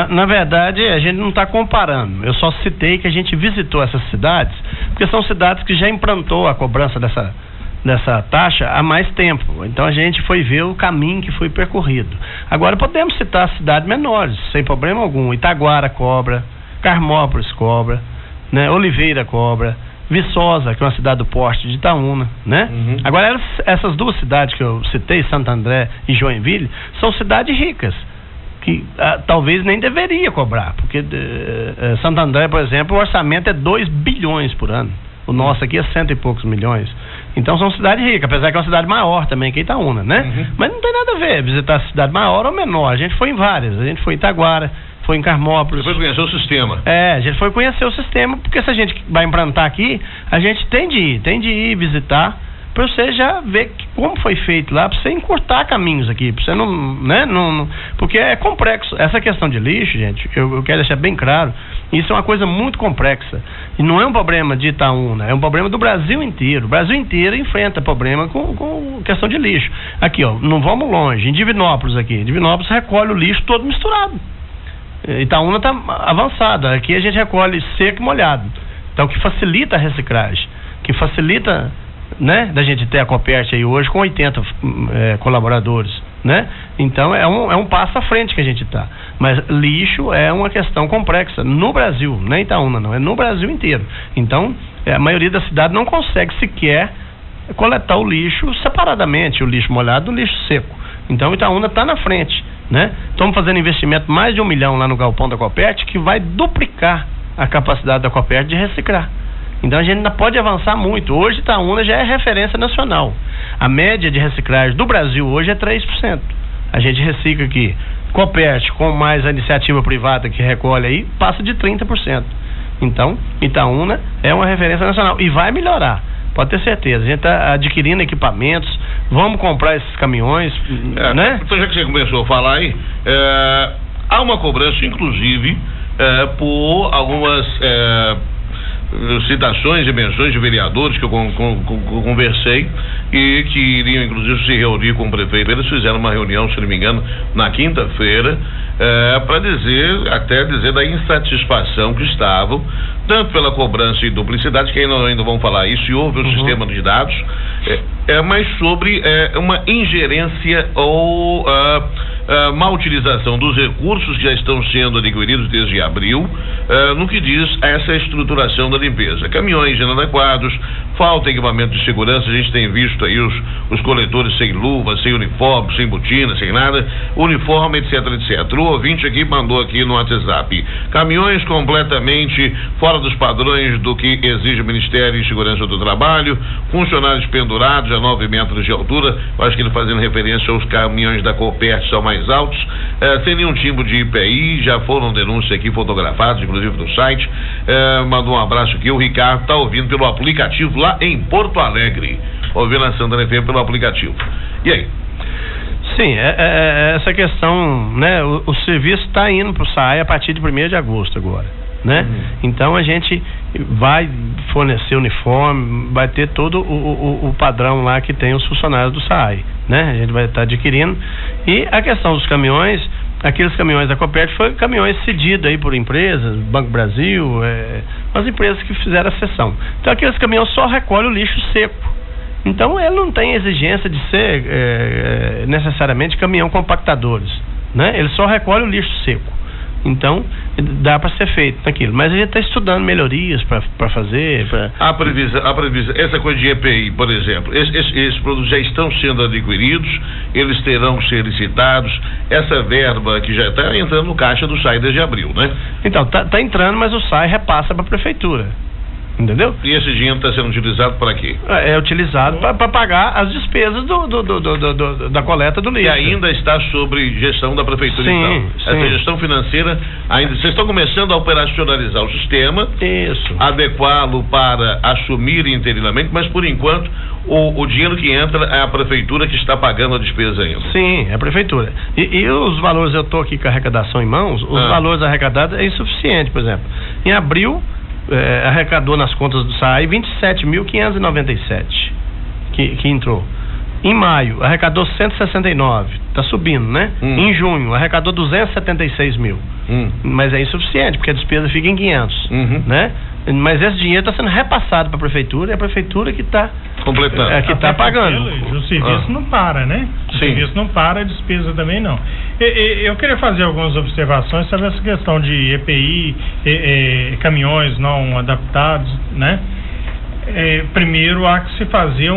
Na verdade, a gente não está comparando. Eu só citei que a gente visitou essas cidades, porque são cidades que já implantou a cobrança dessa taxa há mais tempo. Então a gente foi ver o caminho que foi percorrido. Agora podemos citar cidades menores, sem problema algum. Itaguara cobra, Carmópolis cobra, né? Oliveira cobra, Viçosa, que é uma cidade do porte de Itaúna, né? Agora essas duas cidades que eu citei, Santo André e Joinville, são cidades ricas, que talvez nem deveria cobrar, porque Santo André, por exemplo, o orçamento é 2 bilhões por ano. O nosso aqui é 100 e poucos milhões. Então são cidades ricas, apesar que é uma cidade maior também que Itaúna, né? Mas não tem nada a ver visitar cidade maior ou menor. A gente foi em várias. A gente foi em Itaguara, foi em Carmópolis. Você foi conhecer o sistema. A gente foi conhecer o sistema, porque se a gente vai implantar aqui, a gente tem de ir visitar, para você já ver como foi feito lá, para você encurtar caminhos aqui, para você não, porque é complexo. Essa questão de lixo, gente, eu quero deixar bem claro, isso é uma coisa muito complexa, e não é um problema de Itaúna, é um problema do Brasil inteiro. O Brasil inteiro enfrenta problema com questão de lixo. Aqui, ó, não vamos longe, em Divinópolis aqui, Divinópolis recolhe o lixo todo misturado. Itaúna está avançada, aqui a gente recolhe seco e molhado, então que facilita a reciclagem. que facilita, né, da gente ter a Copert aí hoje com 80 colaboradores, né? Então é um passo à frente que a gente está. Mas lixo é uma questão complexa no Brasil, não é Itaúna não, é no Brasil inteiro. Então a maioria da cidade não consegue sequer coletar o lixo separadamente, o lixo molhado do lixo seco. Então Itaúna está na frente, né? Estamos fazendo investimento mais de 1 milhão lá no galpão da Copert, que vai duplicar a capacidade da Copert de reciclar. Então a gente ainda pode avançar muito. Hoje Itaúna já é referência nacional. A média de reciclagem do Brasil hoje é 3%. A gente recicla aqui, Copert, com mais a iniciativa privada que recolhe aí, passa de 30%. Então, Itaúna é uma referência nacional e vai melhorar. Pode ter certeza. A gente está adquirindo equipamentos, vamos comprar esses caminhões, né? Então, já que você começou a falar aí, há uma cobrança, inclusive, por algumas citações e menções de vereadores que eu conversei e que iriam inclusive se reunir com o prefeito. Eles fizeram uma reunião, se não me engano, na quinta-feira, para dizer da insatisfação que estavam, tanto pela cobrança e duplicidade, que ainda vão falar isso, e houve o sistema de dados, mas sobre uma ingerência ou má utilização dos recursos que já estão sendo adquiridos desde abril, no que diz a essa estruturação da limpeza. Caminhões inadequados, falta equipamento de segurança, a gente tem visto aí os coletores sem luva, sem uniforme, sem botina, sem nada, uniforme, etc, etc. O ouvinte aqui mandou aqui no WhatsApp, caminhões completamente fora dos padrões do que exige o Ministério de Segurança do Trabalho, funcionários pendurados a 9 metros de altura, acho que ele fazendo referência aos caminhões da Copert são mais altos, sem nenhum tipo de IPI, já foram denúncias aqui fotografadas, inclusive no site. Mandou um abraço aqui, o Ricardo está ouvindo pelo aplicativo lá em Porto Alegre, ouvindo a Santana FM pelo aplicativo. E aí? Sim, essa questão, né, o serviço está indo para o SAAI a partir de 1º de agosto agora, né? Então a gente vai fornecer uniforme, vai ter todo o padrão lá que tem os funcionários do SAAI, né? A gente vai estar adquirindo. E a questão dos caminhões, aqueles caminhões da Copert foi caminhões cedidos aí por empresas, Banco Brasil, as empresas que fizeram a cessão. Então aqueles caminhões só recolhem o lixo seco. Então ele não tem exigência de ser necessariamente caminhão compactadores, né? Ele só recolhe o lixo seco. Então dá para ser feito naquilo, mas a gente está estudando melhorias para fazer. A previsão, essa coisa de EPI, por exemplo, esses produtos já estão sendo adquiridos, eles terão que ser licitados, essa verba que já está entrando no caixa do SAAI desde abril, né? Então, tá entrando, mas o SAAI repassa para a prefeitura. Entendeu? E esse dinheiro está sendo utilizado para quê? É utilizado para pagar as despesas da coleta do lixo. E ainda está sobre gestão da prefeitura, então. Essa gestão financeira, ainda vocês estão começando a operacionalizar o sistema, adequá-lo para assumir interinamente, mas por enquanto o dinheiro que entra é a prefeitura que está pagando a despesa ainda. Sim, é a prefeitura. E os valores, eu estou aqui com a arrecadação em mãos, os valores arrecadados é insuficiente, por exemplo. Em abril, arrecadou nas contas do SAAI 27.597 que entrou. Em maio arrecadou 169, está subindo, né? Em junho arrecadou 276 mil, mas é insuficiente porque a despesa fica em 500, né? Mas esse dinheiro está sendo repassado para a prefeitura, e a prefeitura que está completando, que está pagando. O serviço não para, né? O serviço não para, a despesa também não. Eu queria fazer algumas observações sobre essa questão de EPI, caminhões não adaptados, né? Primeiro há que se fazer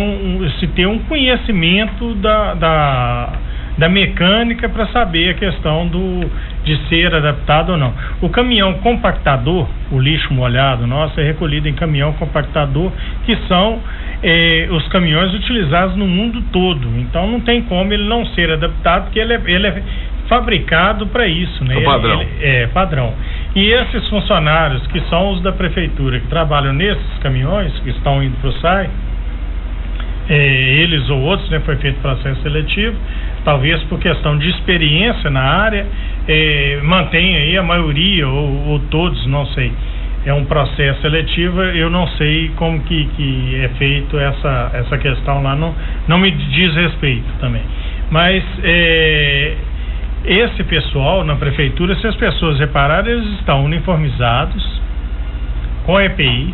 se ter um conhecimento da mecânica para saber a questão de ser adaptado ou não. O caminhão compactador, o lixo molhado nosso, é recolhido em caminhão compactador, que são os caminhões utilizados no mundo todo. Então não tem como ele não ser adaptado, porque ele é fabricado para isso, né? Padrão. Padrão. E esses funcionários que são os da prefeitura, que trabalham nesses caminhões, que estão indo para o SAAI, eles ou outros, né, foi feito processo seletivo, talvez por questão de experiência na área, mantém aí a maioria ou todos, não sei. É um processo seletivo, eu não sei como que é feito essa questão lá, não me diz respeito também. Mas esse pessoal na prefeitura, se as pessoas repararem, eles estão uniformizados, com EPI,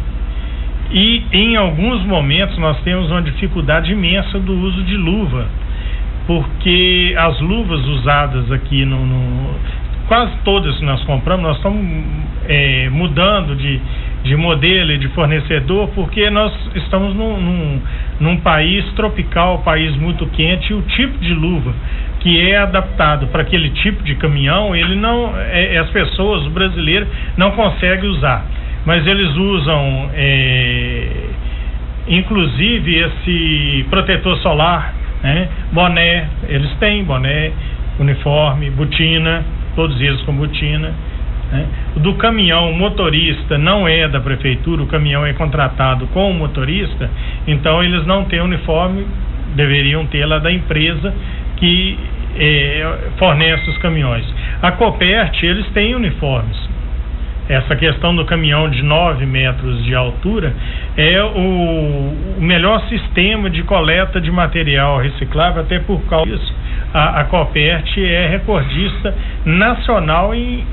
E em alguns momentos nós temos uma dificuldade imensa do uso de luva, porque as luvas usadas aqui quase todas que nós compramos, nós estamos mudando de modelo e de fornecedor, porque nós estamos num país tropical, país muito quente, e o tipo de luva que é adaptado para aquele tipo de caminhão, ele não, as pessoas, o brasileiro, não consegue usar, mas eles usam inclusive esse protetor solar, né? Boné, eles têm boné, uniforme, botina, todos eles com botina, né? Do caminhão, o motorista não é da prefeitura, o caminhão é contratado com o motorista, então eles não têm uniforme, deveriam ter lá da empresa que fornece os caminhões. A Copert, eles têm uniformes. Essa questão do caminhão de 9 metros de altura é o melhor sistema de coleta de material reciclável, até por causa disso. A Copert é recordista nacional em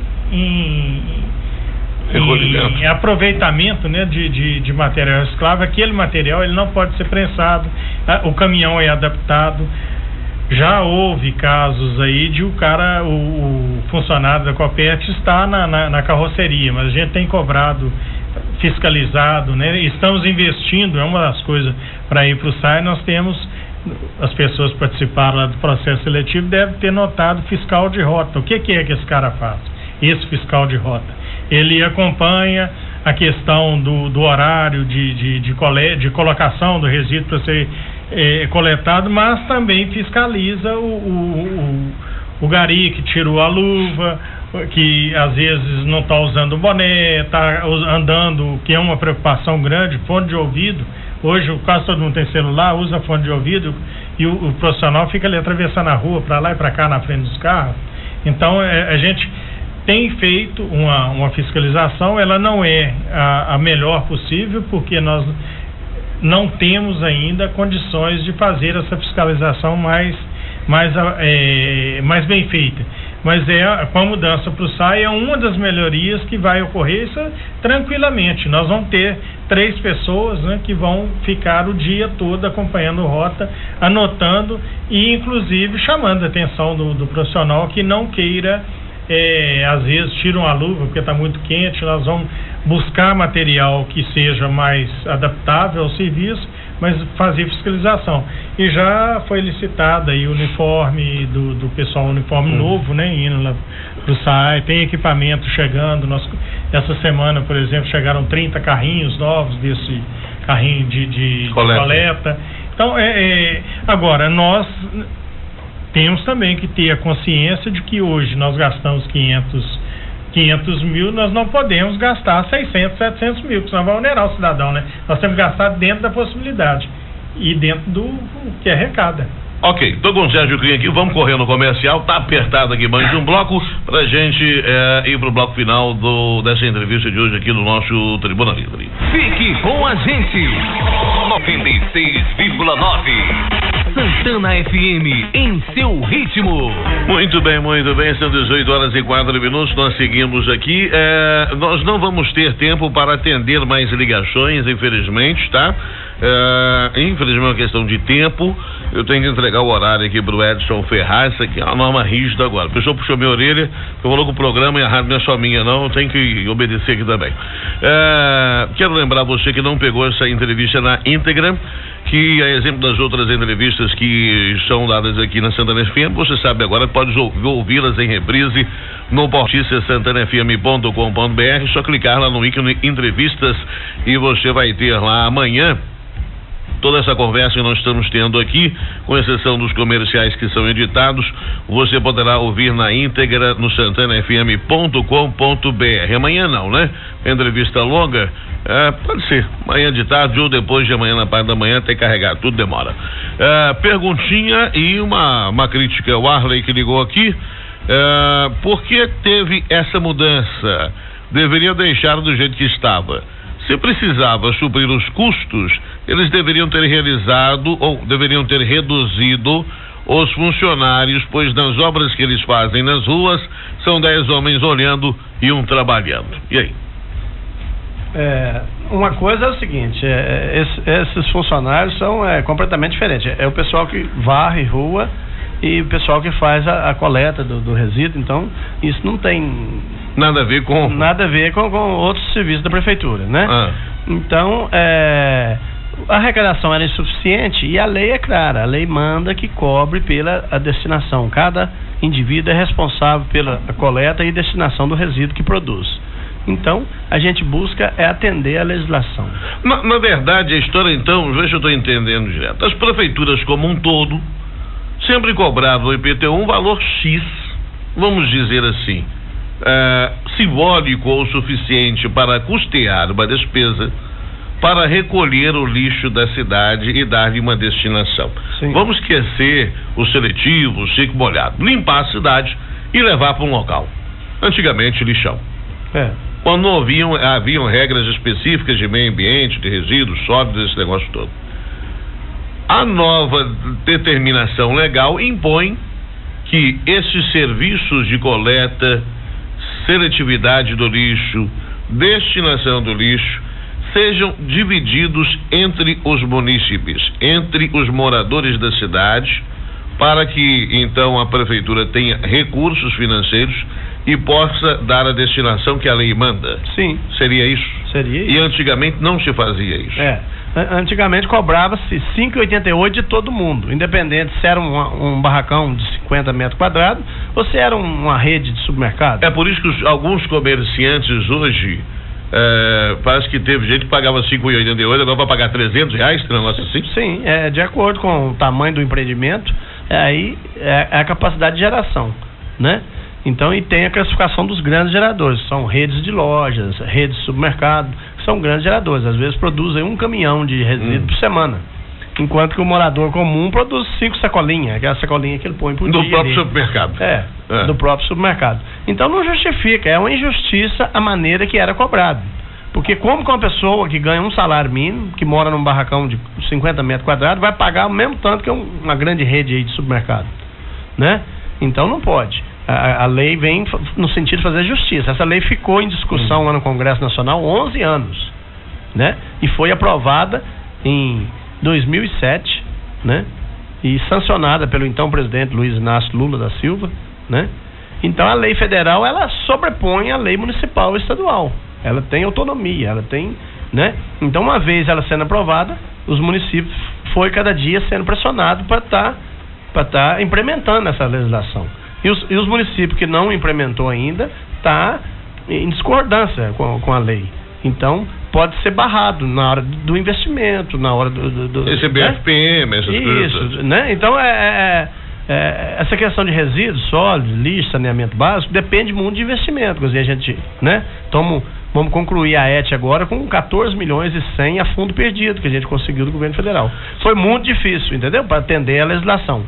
aproveitamento, né, de material reciclável. Aquele material ele não pode ser prensado, o caminhão é adaptado. Já houve casos aí de o funcionário da Copert está na carroceria, mas a gente tem cobrado, fiscalizado, né? Estamos investindo, é uma das coisas para ir para o SAI, nós temos, as pessoas que participaram lá do processo seletivo devem ter notado fiscal de rota. O que é que esse cara faz? Esse fiscal de rota, ele acompanha a questão do horário de colocação do resíduo para ser coletado, mas também fiscaliza o gari que tirou a luva, que às vezes não está usando o boné, está andando, que é uma preocupação grande, fone de ouvido. Hoje quase todo mundo tem celular, usa fone de ouvido, e o profissional fica ali atravessando a rua para lá e para cá na frente dos carros. Então a gente tem feito uma fiscalização, ela não é a melhor possível, porque nós não temos ainda condições de fazer essa fiscalização mais bem feita. Mas com a mudança para o SAI é uma das melhorias que vai ocorrer, isso tranquilamente. Nós vamos ter 3 pessoas, né, que vão ficar o dia todo acompanhando rota, anotando e inclusive chamando a atenção do profissional que não queira, às vezes tiram a luva porque está muito quente. Nós vamos buscar material que seja mais adaptável ao serviço, mas fazer fiscalização. E já foi licitado aí o uniforme do pessoal, uniforme novo, né, indo lá pro SAI, tem equipamento chegando. Essa semana, por exemplo, chegaram 30 carrinhos novos desse carrinho de coleta. Então, agora, nós temos também que ter a consciência de que hoje nós gastamos 500 mil, nós não podemos gastar 600, 700 mil, porque senão vai onerar o cidadão, né? Nós temos que gastar dentro da possibilidade e dentro do que arrecada. Ok, tô com o Sérgio Cunha aqui, vamos correr no comercial, tá apertado aqui mais um bloco pra gente ir pro bloco final dessa entrevista de hoje aqui no nosso Tribuna Livre. Fique com a gente, 96,9 Santana FM, em seu ritmo. Muito bem, são 18 horas e 4 minutos, nós seguimos aqui, nós não vamos ter tempo para atender mais ligações, infelizmente, tá? Infelizmente é uma questão de tempo. Eu tenho que entregar o horário aqui pro Edson Ferraz. Isso aqui é uma norma rígida agora. O pessoal puxou minha orelha, eu falou que o programa e a rádio não é só minha, não. Eu tenho que obedecer aqui também. Quero lembrar você que não pegou essa entrevista na íntegra, que a exemplo das outras entrevistas que são dadas aqui na Santana FM, você sabe agora, pode ouvi-las em reprise no porticiasantanafm.com.br. Só clicar lá no ícone entrevistas e você vai ter lá amanhã toda essa conversa que nós estamos tendo aqui, com exceção dos comerciais que são editados, você poderá ouvir na íntegra no santanafm.com.br. Amanhã não, né? Entrevista longa, pode ser amanhã de tarde ou depois de amanhã, na parte da manhã, até carregar, tudo demora. Perguntinha e uma crítica. O Arley que ligou aqui, por que teve essa mudança? Deveria deixar do jeito que estava. Se precisava suprir os custos, eles deveriam ter realizado ou deveriam ter reduzido os funcionários, pois nas obras que eles fazem nas ruas, são 10 homens olhando e um trabalhando. E aí? uma coisa é o seguinte, esses funcionários são completamente diferentes. É o pessoal que varre rua e o pessoal que faz a coleta do resíduo. Então, isso não tem nada a ver com outros serviços da prefeitura, né? Então, a arrecadação era insuficiente e a lei é clara. A lei manda que cobre pela destinação. Cada indivíduo é responsável pela coleta e destinação do resíduo que produz. Então, a gente busca atender a legislação. Na verdade, a história, então, veja se eu estou entendendo direto. As prefeituras como um todo sempre cobravam o IPTU um valor X, vamos dizer assim, simbólico ou suficiente para custear uma despesa para recolher o lixo da cidade e dar-lhe uma destinação. Sim. Vamos esquecer o seletivo, o ciclo molhado, limpar a cidade e levar para um local. Antigamente, lixão. Quando não haviam regras específicas de meio ambiente, de resíduos sólidos, esse negócio todo. A nova determinação legal impõe que esses serviços de coleta, seletividade do lixo, destinação do lixo, sejam divididos entre os munícipes, entre os moradores da cidade, para que então a prefeitura tenha recursos financeiros e possa dar a destinação que a lei manda. Sim. Seria isso? Seria isso. E antigamente não se fazia isso. Antigamente cobrava-se 5,88 de todo mundo, independente se era um barracão de 50 metros quadrados ou se era uma rede de supermercado. É por isso que alguns comerciantes hoje, parece que teve gente que pagava 5,88, agora vai pagar R$300, um negócio assim? Sim, de acordo com o tamanho do empreendimento, aí é a capacidade de geração, né? Então, e tem a classificação dos grandes geradores, são redes de lojas, redes de supermercado, que são grandes geradores, às vezes produzem um caminhão de resíduo por semana, enquanto que o morador comum produz 5 sacolinhas, aquela sacolinha que ele põe por dia. Do próprio supermercado. Do próprio supermercado. Então não justifica, é uma injustiça a maneira que era cobrado. Porque como que uma pessoa que ganha um salário mínimo, que mora num barracão de 50 metros quadrados, vai pagar o mesmo tanto que uma grande rede aí de supermercado, né? Então não pode. A lei vem no sentido de fazer justiça. Essa lei ficou em discussão lá no Congresso Nacional 11 anos, né? E foi aprovada em 2007, né? E sancionada pelo então presidente Luiz Inácio Lula da Silva, né? Então a lei federal, ela sobrepõe a lei municipal e estadual. Ela tem autonomia, ela tem, né? Então, uma vez ela sendo aprovada, os municípios foi cada dia sendo pressionado para tá implementando essa legislação. E os municípios que não implementou ainda tá em discordância com a lei. Então, pode ser barrado na hora do investimento, na hora do esse BFPM, essas coisas. Isso, né? Então, essa questão de resíduos sólidos, lixo, saneamento básico, depende muito de investimento. Quer dizer, a gente, né? Vamos concluir a ET agora com 14 milhões e 100 a fundo perdido que a gente conseguiu do governo federal. Foi muito difícil, entendeu? Para atender a legislação.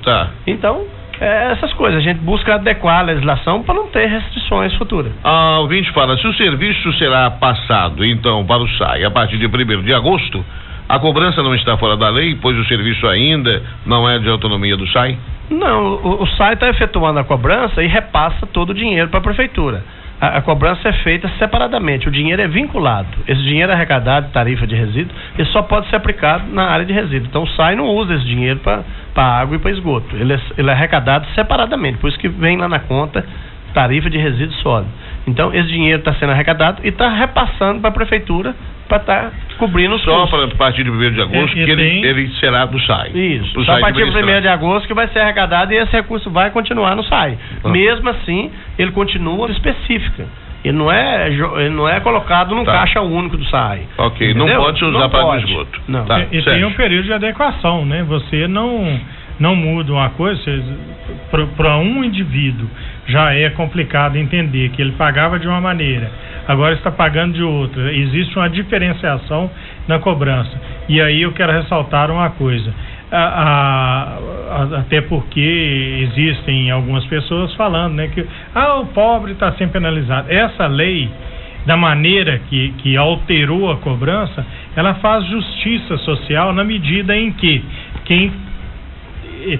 Então, essas coisas, a gente busca adequar a legislação para não ter restrições futuras. A ouvinte fala, se o serviço será passado, então, para o SAI a partir de 1º de agosto, a cobrança não está fora da lei, pois o serviço ainda não é de autonomia do SAI? Não, o SAI está efetuando a cobrança e repassa todo o dinheiro para a prefeitura. A cobrança é feita separadamente, o dinheiro é vinculado. Esse dinheiro arrecadado de tarifa de resíduo, ele só pode ser aplicado na área de resíduo. Então o SAI não usa esse dinheiro para água e para esgoto. Ele é arrecadado separadamente, por isso que vem lá na conta tarifa de resíduo sólido. Então esse dinheiro está sendo arrecadado e está repassando para a prefeitura para estar cobrindo os custos. Só a partir de 1º de agosto que ele será do SAI. Isso, só a partir de 1º de agosto que vai ser arrecadado e esse recurso vai continuar no SAI. Mesmo assim, ele continua específica. Ele não é colocado num caixa único do SAI. Ok, entendeu? Não pode se usar para o esgoto. Não. E tem um período de adequação, né? Você não muda uma coisa, para um indivíduo já é complicado entender que ele pagava de uma maneira, agora está pagando de outra. Existe uma diferenciação na cobrança. E aí eu quero ressaltar uma coisa, até porque existem algumas pessoas falando, né, que o pobre está sempre penalizado. Essa lei, da maneira que alterou a cobrança, ela faz justiça social na medida em que quem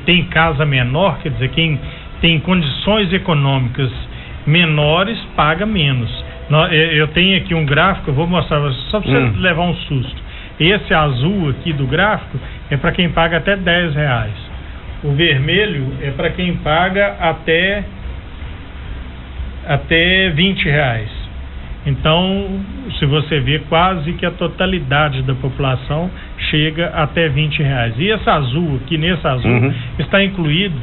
tem casa menor, quer dizer, quem tem condições econômicas menores paga menos. Eu tenho aqui um gráfico, eu vou mostrar só para você levar um susto. Esse azul aqui do gráfico é para quem paga até R$10. O vermelho é para quem paga até R$20. Então, se você vê, quase que a totalidade da população chega até R$20. E esse azul aqui, nesse azul, está incluído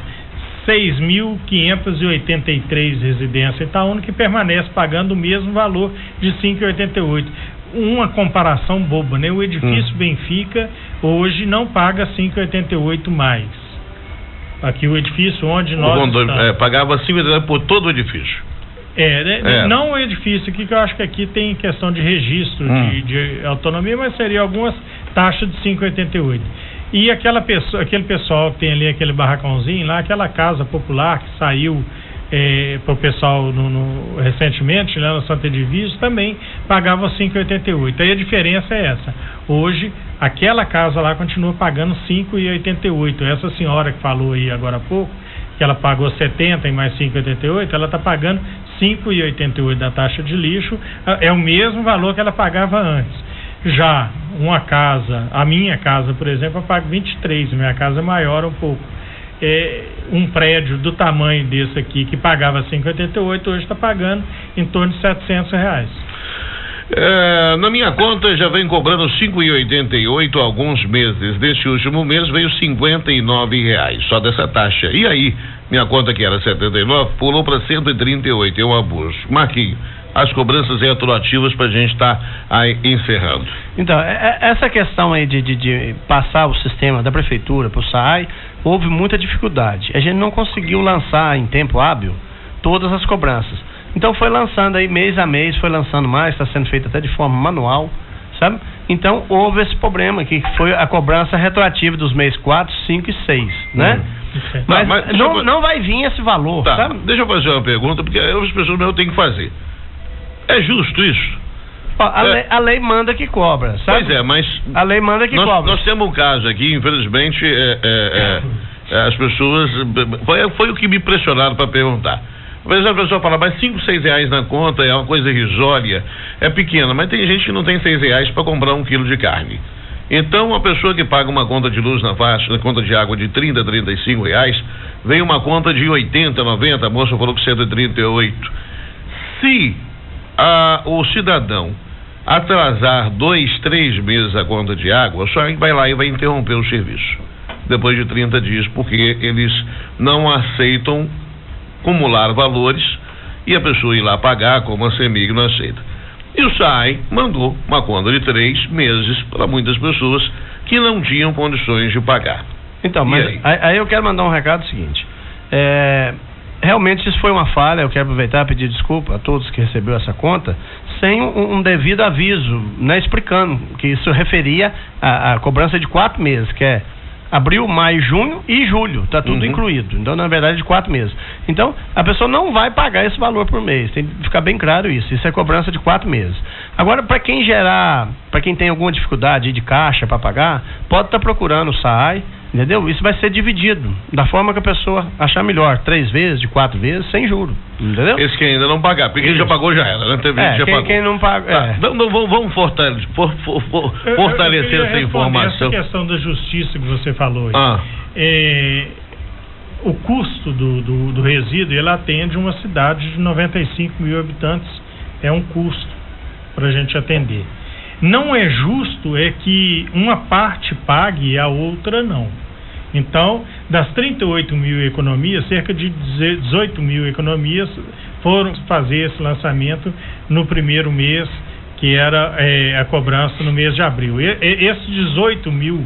6.583 residências Itaúna que permanece pagando o mesmo valor de R$5,88. Uma comparação boba, né? O edifício Benfica hoje não paga R$5,88 mais. Aqui o edifício onde nós pagava R$5,88 por todo o edifício. Não o edifício aqui, que eu acho que aqui tem questão de registro de autonomia, mas seria algumas taxas de R$5,88. E aquele pessoal que tem ali aquele barracãozinho lá, aquela casa popular que saiu para o pessoal recentemente, lá no Santa Edviges, também pagava R$5,88. Aí a diferença é essa. Hoje, aquela casa lá continua pagando R$5,88. Essa senhora que falou aí agora há pouco, que ela pagou 70 e mais 5,88, ela está pagando 5,88 da taxa de lixo, é o mesmo valor que ela pagava antes. Já uma casa, a minha casa, por exemplo, eu pago 23, minha casa é maior um pouco. Um prédio do tamanho desse aqui, que pagava 5,88, hoje está pagando em torno de R$700. Na minha conta já vem cobrando 5,88 há alguns meses. Neste último mês veio R$59 só dessa taxa. E aí, minha conta que era 79 pulou para 138. É um abuso. Marquinhos, as cobranças retroativas para a gente estar aí encerrando. Então, essa questão aí de passar o sistema da prefeitura para o SAI, houve muita dificuldade. A gente não conseguiu lançar em tempo hábil todas as cobranças. Então foi lançando aí mês a mês, foi lançando mais, está sendo feito até de forma manual, sabe? Então houve esse problema aqui, que foi a cobrança retroativa dos meses 4, 5 e 6, né? Mas não vai vir esse valor, tá, sabe? Deixa eu fazer uma pergunta, porque as pessoas não têm que fazer. É justo isso? A lei manda que cobra, sabe? Pois é, mas a lei manda que cobra. Nós temos um caso aqui, infelizmente, as pessoas... Foi o que me pressionaram para perguntar. Às vezes a pessoa fala, mas R$5, R$6 na conta é uma coisa irrisória, é pequena, mas tem gente que não tem R$6 para comprar 1 quilo de carne. Então, a pessoa que paga uma conta de luz na conta de água de R$30, R$35, vem uma conta de 80, 90, a moça falou que 138. Se o cidadão atrasar 2, 3 meses a conta de água, só vai lá e vai interromper o serviço depois de 30 dias, porque eles não aceitam acumular valores e a pessoa ir lá pagar como a CEMIG não aceita. E o SAI mandou uma conta de 3 meses para muitas pessoas que não tinham condições de pagar. Então, mas aí eu quero mandar um recado seguinte. Realmente isso foi uma falha, eu quero aproveitar e pedir desculpa a todos que receberam essa conta, sem um devido aviso, né, explicando que isso referia a cobrança de 4 meses, que é abril, maio, junho e julho, está tudo incluído. Então, na verdade, de 4 meses. Então, a pessoa não vai pagar esse valor por mês. Tem que ficar bem claro isso. Isso é cobrança de 4 meses. Agora, para quem tem alguma dificuldade de caixa para pagar, pode estar procurando o SAI, entendeu? Isso vai ser dividido da forma que a pessoa achar melhor, 3 vezes, de 4 vezes, sem juro, entendeu? Esse que ainda não pagar, porque quem já pagou já era, né? Teve gente já pagou. Quem não paga... Vamos fortalecer essa informação. Essa questão da justiça que você falou aí. O custo do resíduo, ele atende uma cidade de 95 mil habitantes, é um custo para a gente atender. Não é justo que uma parte pague e a outra não. Então, das 38 mil economias, cerca de 18 mil economias foram fazer esse lançamento no primeiro mês, que era a cobrança no mês de abril. Esses 18 mil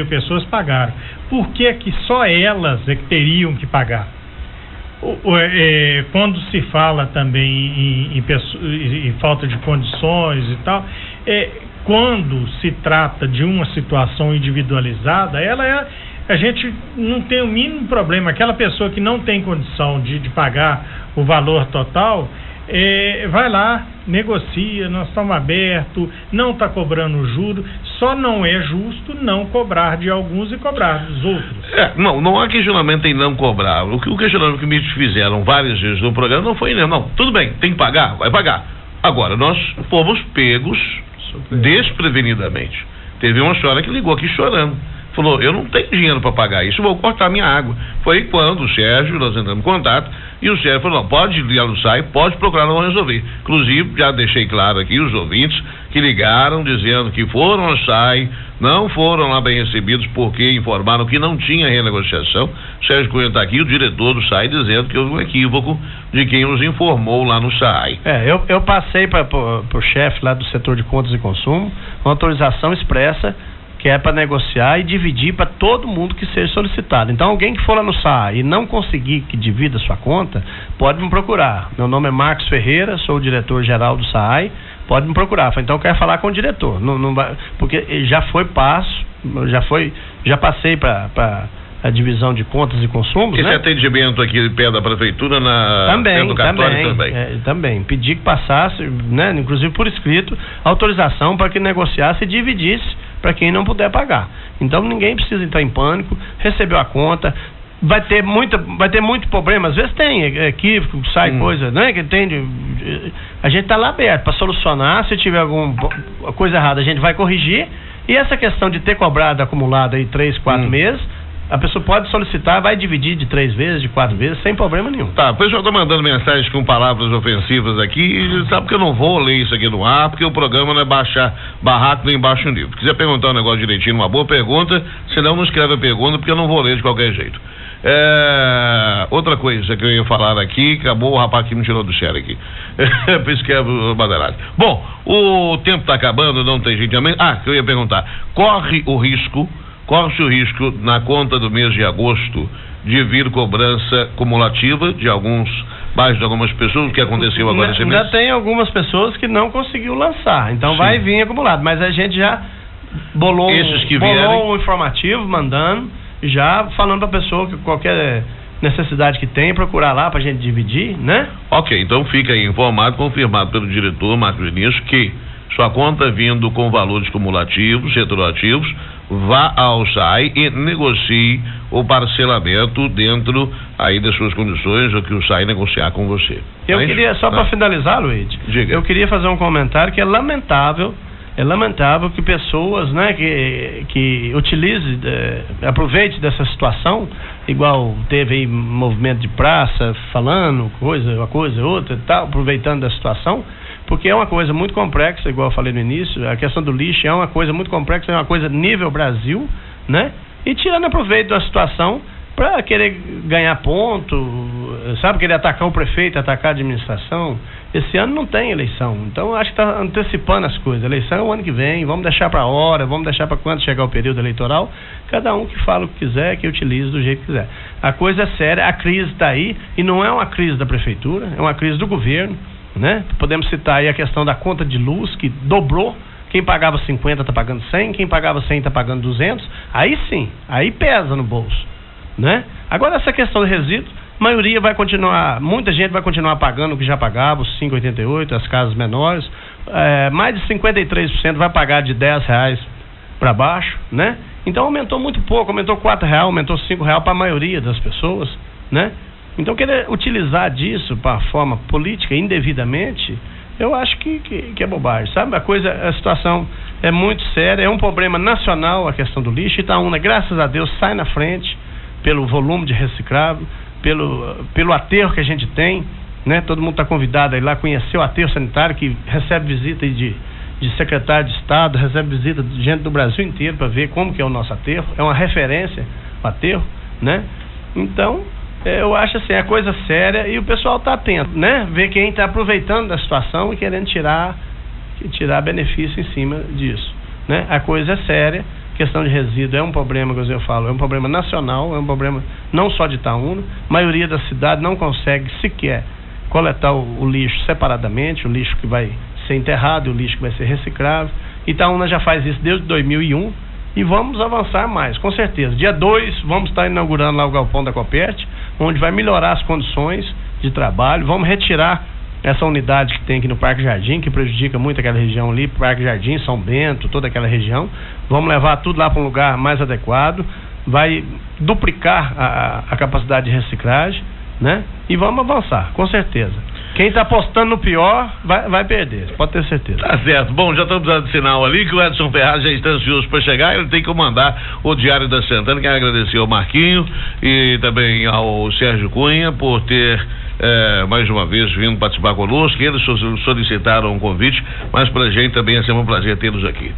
pessoas pagaram. Por que só elas é que teriam que pagar? Quando se fala também em falta de condições e tal, quando se trata de uma situação individualizada, a gente não tem o mínimo problema. Aquela pessoa que não tem condição de pagar o valor total, vai lá, negocia, nós estamos abertos, não está cobrando juro, só não é justo não cobrar de alguns e cobrar dos outros. Não há questionamento em não cobrar. O questionamento que me fizeram várias vezes no programa não foi não, tudo bem, tem que pagar, vai pagar. Agora, nós fomos pegos desprevenidamente. Teve uma senhora que ligou aqui chorando. Falou, eu não tenho dinheiro para pagar isso, vou cortar minha água. Foi quando o Sérgio, nós entramos em contato, e o Sérgio falou, não, pode ligar no SAI, pode procurar, não resolver. Inclusive, já deixei claro aqui, os ouvintes que ligaram dizendo que foram ao SAI, não foram lá bem recebidos porque informaram que não tinha renegociação. O Sérgio Cunha está aqui, o diretor do SAI, dizendo que houve um equívoco de quem os informou lá no SAI. Eu passei para o chefe lá do setor de contas e consumo uma autorização expressa que é para negociar e dividir para todo mundo que seja solicitado. Então, alguém que for lá no SAI e não conseguir que divida a sua conta, pode me procurar. Meu nome é Marcos Ferreira, sou o diretor-geral do SAI, pode me procurar. Então, eu quero falar com o diretor, não vai, porque já passei para a divisão de contas e consumos. Esse atendimento aqui perto da prefeitura também. Pedi que passasse, né, inclusive por escrito, autorização para que negociasse e dividisse para quem não puder pagar. Então ninguém precisa entrar em pânico, recebeu a conta, vai ter muito problema, às vezes tem equívoco, sai coisa, né, que tem, a gente está lá aberto para solucionar. Se tiver alguma coisa errada, a gente vai corrigir. E essa questão de ter cobrado acumulado aí 3, 4 meses, a pessoa pode solicitar, vai dividir de 3 vezes, de 4 vezes, sem problema nenhum. Tá, o pessoal tá mandando mensagens com palavras ofensivas aqui, e sabe que eu não vou ler isso aqui no ar, porque o programa não é baixar barraco nem baixo nível. Se quiser perguntar um negócio direitinho, uma boa pergunta, senão não escreve a pergunta, porque eu não vou ler de qualquer jeito. Outra coisa que eu ia falar aqui, acabou o rapaz que me tirou do sério aqui. Por isso que é o Baderado. Bom, o tempo tá acabando, não tem jeito também. Que eu ia perguntar, corre-se o risco na conta do mês de agosto de vir cobrança cumulativa de mais de algumas pessoas, o que aconteceu agora esse mês? Já tem algumas pessoas que não conseguiu lançar, então vai vir acumulado, mas a gente já bolou um informativo mandando, já falando para a pessoa que qualquer necessidade que tem, procurar lá para a gente dividir, né? Ok, então fica aí informado, confirmado pelo diretor Marcos Vinícius, que sua conta vindo com valores cumulativos, retroativos, vá ao SAI e negocie o parcelamento dentro aí das suas condições, o que o SAI negociar com você. Eu queria, só para finalizar, Luiz, eu queria fazer um comentário que é lamentável que pessoas, né, que utilize, aproveite dessa situação, igual teve aí movimento de praça, falando uma coisa, outra e tal, aproveitando da situação, porque é uma coisa muito complexa, igual eu falei no início, a questão do lixo é uma coisa muito complexa, é uma coisa nível Brasil, né? E tirando proveito da situação para querer ganhar ponto, sabe, querer atacar o prefeito, atacar a administração. Esse ano não tem eleição, então acho que está antecipando as coisas. A eleição é o ano que vem, vamos deixar para a hora, vamos deixar para quando chegar o período eleitoral, cada um que fala o que quiser, que utilize do jeito que quiser. A coisa é séria, a crise está aí, e não é uma crise da prefeitura, é uma crise do governo, né? Podemos citar aí a questão da conta de luz, que dobrou. Quem pagava 50 está pagando 100, quem pagava 100 está pagando 200. Aí sim, aí pesa no bolso, né? Agora, essa questão de resíduos, maioria vai continuar, muita gente vai continuar pagando o que já pagava, os 5,88, as casas menores. Mais de 53% vai pagar de R$10 para baixo, né? Então aumentou muito pouco, aumentou R$4, aumentou R$5 para a maioria das pessoas, né? Então, querer utilizar disso para a forma política indevidamente, eu acho que é bobagem, sabe? A situação é muito séria, é um problema nacional a questão do lixo. Itaúna, graças a Deus, sai na frente pelo volume de reciclável, pelo aterro que a gente tem, né? Todo mundo está convidado a ir lá conhecer o aterro sanitário, que recebe visita de secretário de Estado, recebe visita de gente do Brasil inteiro para ver como que é o nosso aterro. É uma referência o aterro, né? Então, eu acho assim, é coisa séria e o pessoal está atento, né? Ver quem está aproveitando da situação e querendo tirar benefício em cima disso, né? A coisa é séria, questão de resíduo é um problema, como eu falo, é um problema nacional, é um problema não só de Itaúna. A maioria da cidade não consegue sequer coletar o lixo separadamente, o lixo que vai ser enterrado e o lixo que vai ser reciclável. Itaúna já faz isso desde 2001 e vamos avançar mais, com certeza. Dia 2 vamos estar inaugurando lá o galpão da Coperte, onde vai melhorar as condições de trabalho. Vamos retirar essa unidade que tem aqui no Parque Jardim, que prejudica muito aquela região ali, Parque Jardim, São Bento, toda aquela região. Vamos levar tudo lá para um lugar mais adequado, vai duplicar a capacidade de reciclagem, né? E vamos avançar, com certeza. Quem tá apostando no pior vai perder, pode ter certeza. Tá certo. Bom, já estamos dando sinal ali que o Edson Ferraz já está ansioso para chegar. Ele tem que comandar o Diário da Santana. Quero agradecer ao Marquinho e também ao Sérgio Cunha por ter mais uma vez vindo participar conosco. Eles solicitaram um convite, mas pra gente também é sempre um prazer tê-los aqui.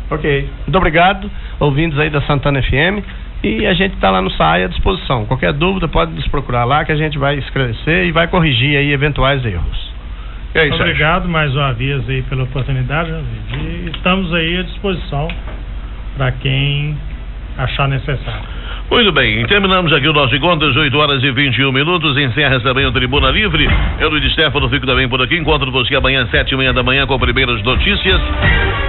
Ok, muito obrigado, ouvintes aí da Santana FM, e a gente está lá no SAI à disposição. Qualquer dúvida pode nos procurar lá que a gente vai esclarecer e vai corrigir aí eventuais erros. É isso. Obrigado mais uma vez aí pela oportunidade, e estamos aí à disposição para quem achar necessário. Muito bem, terminamos aqui o nosso encontro às 8h21. Encerra também o Tribuna Livre. Eu, Luiz Stefano, fico também por aqui. Encontro você amanhã às 7h30 da manhã com primeiras notícias.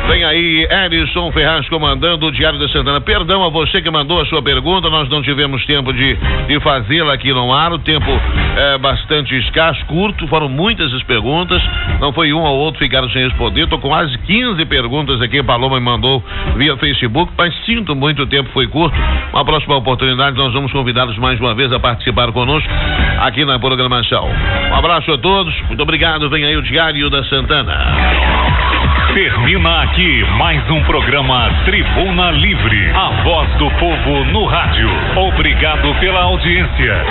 Vem aí Edson Ferraz comandando o Diário da Santana. Perdão a você que mandou a sua pergunta, nós não tivemos tempo de fazê-la aqui no ar. O tempo é bastante escasso, curto, foram muitas as perguntas. Não foi um ou outro ficaram sem responder. Estou com quase 15 perguntas aqui, Paloma me mandou via Facebook, mas sinto muito, o tempo foi curto. Uma próxima oportunidade, nós vamos convidá-los mais uma vez a participar conosco aqui na programação. Um abraço a todos, muito obrigado. Vem aí o Diário da Santana. Termina aqui mais um programa Tribuna Livre, a voz do povo no rádio. Obrigado pela audiência.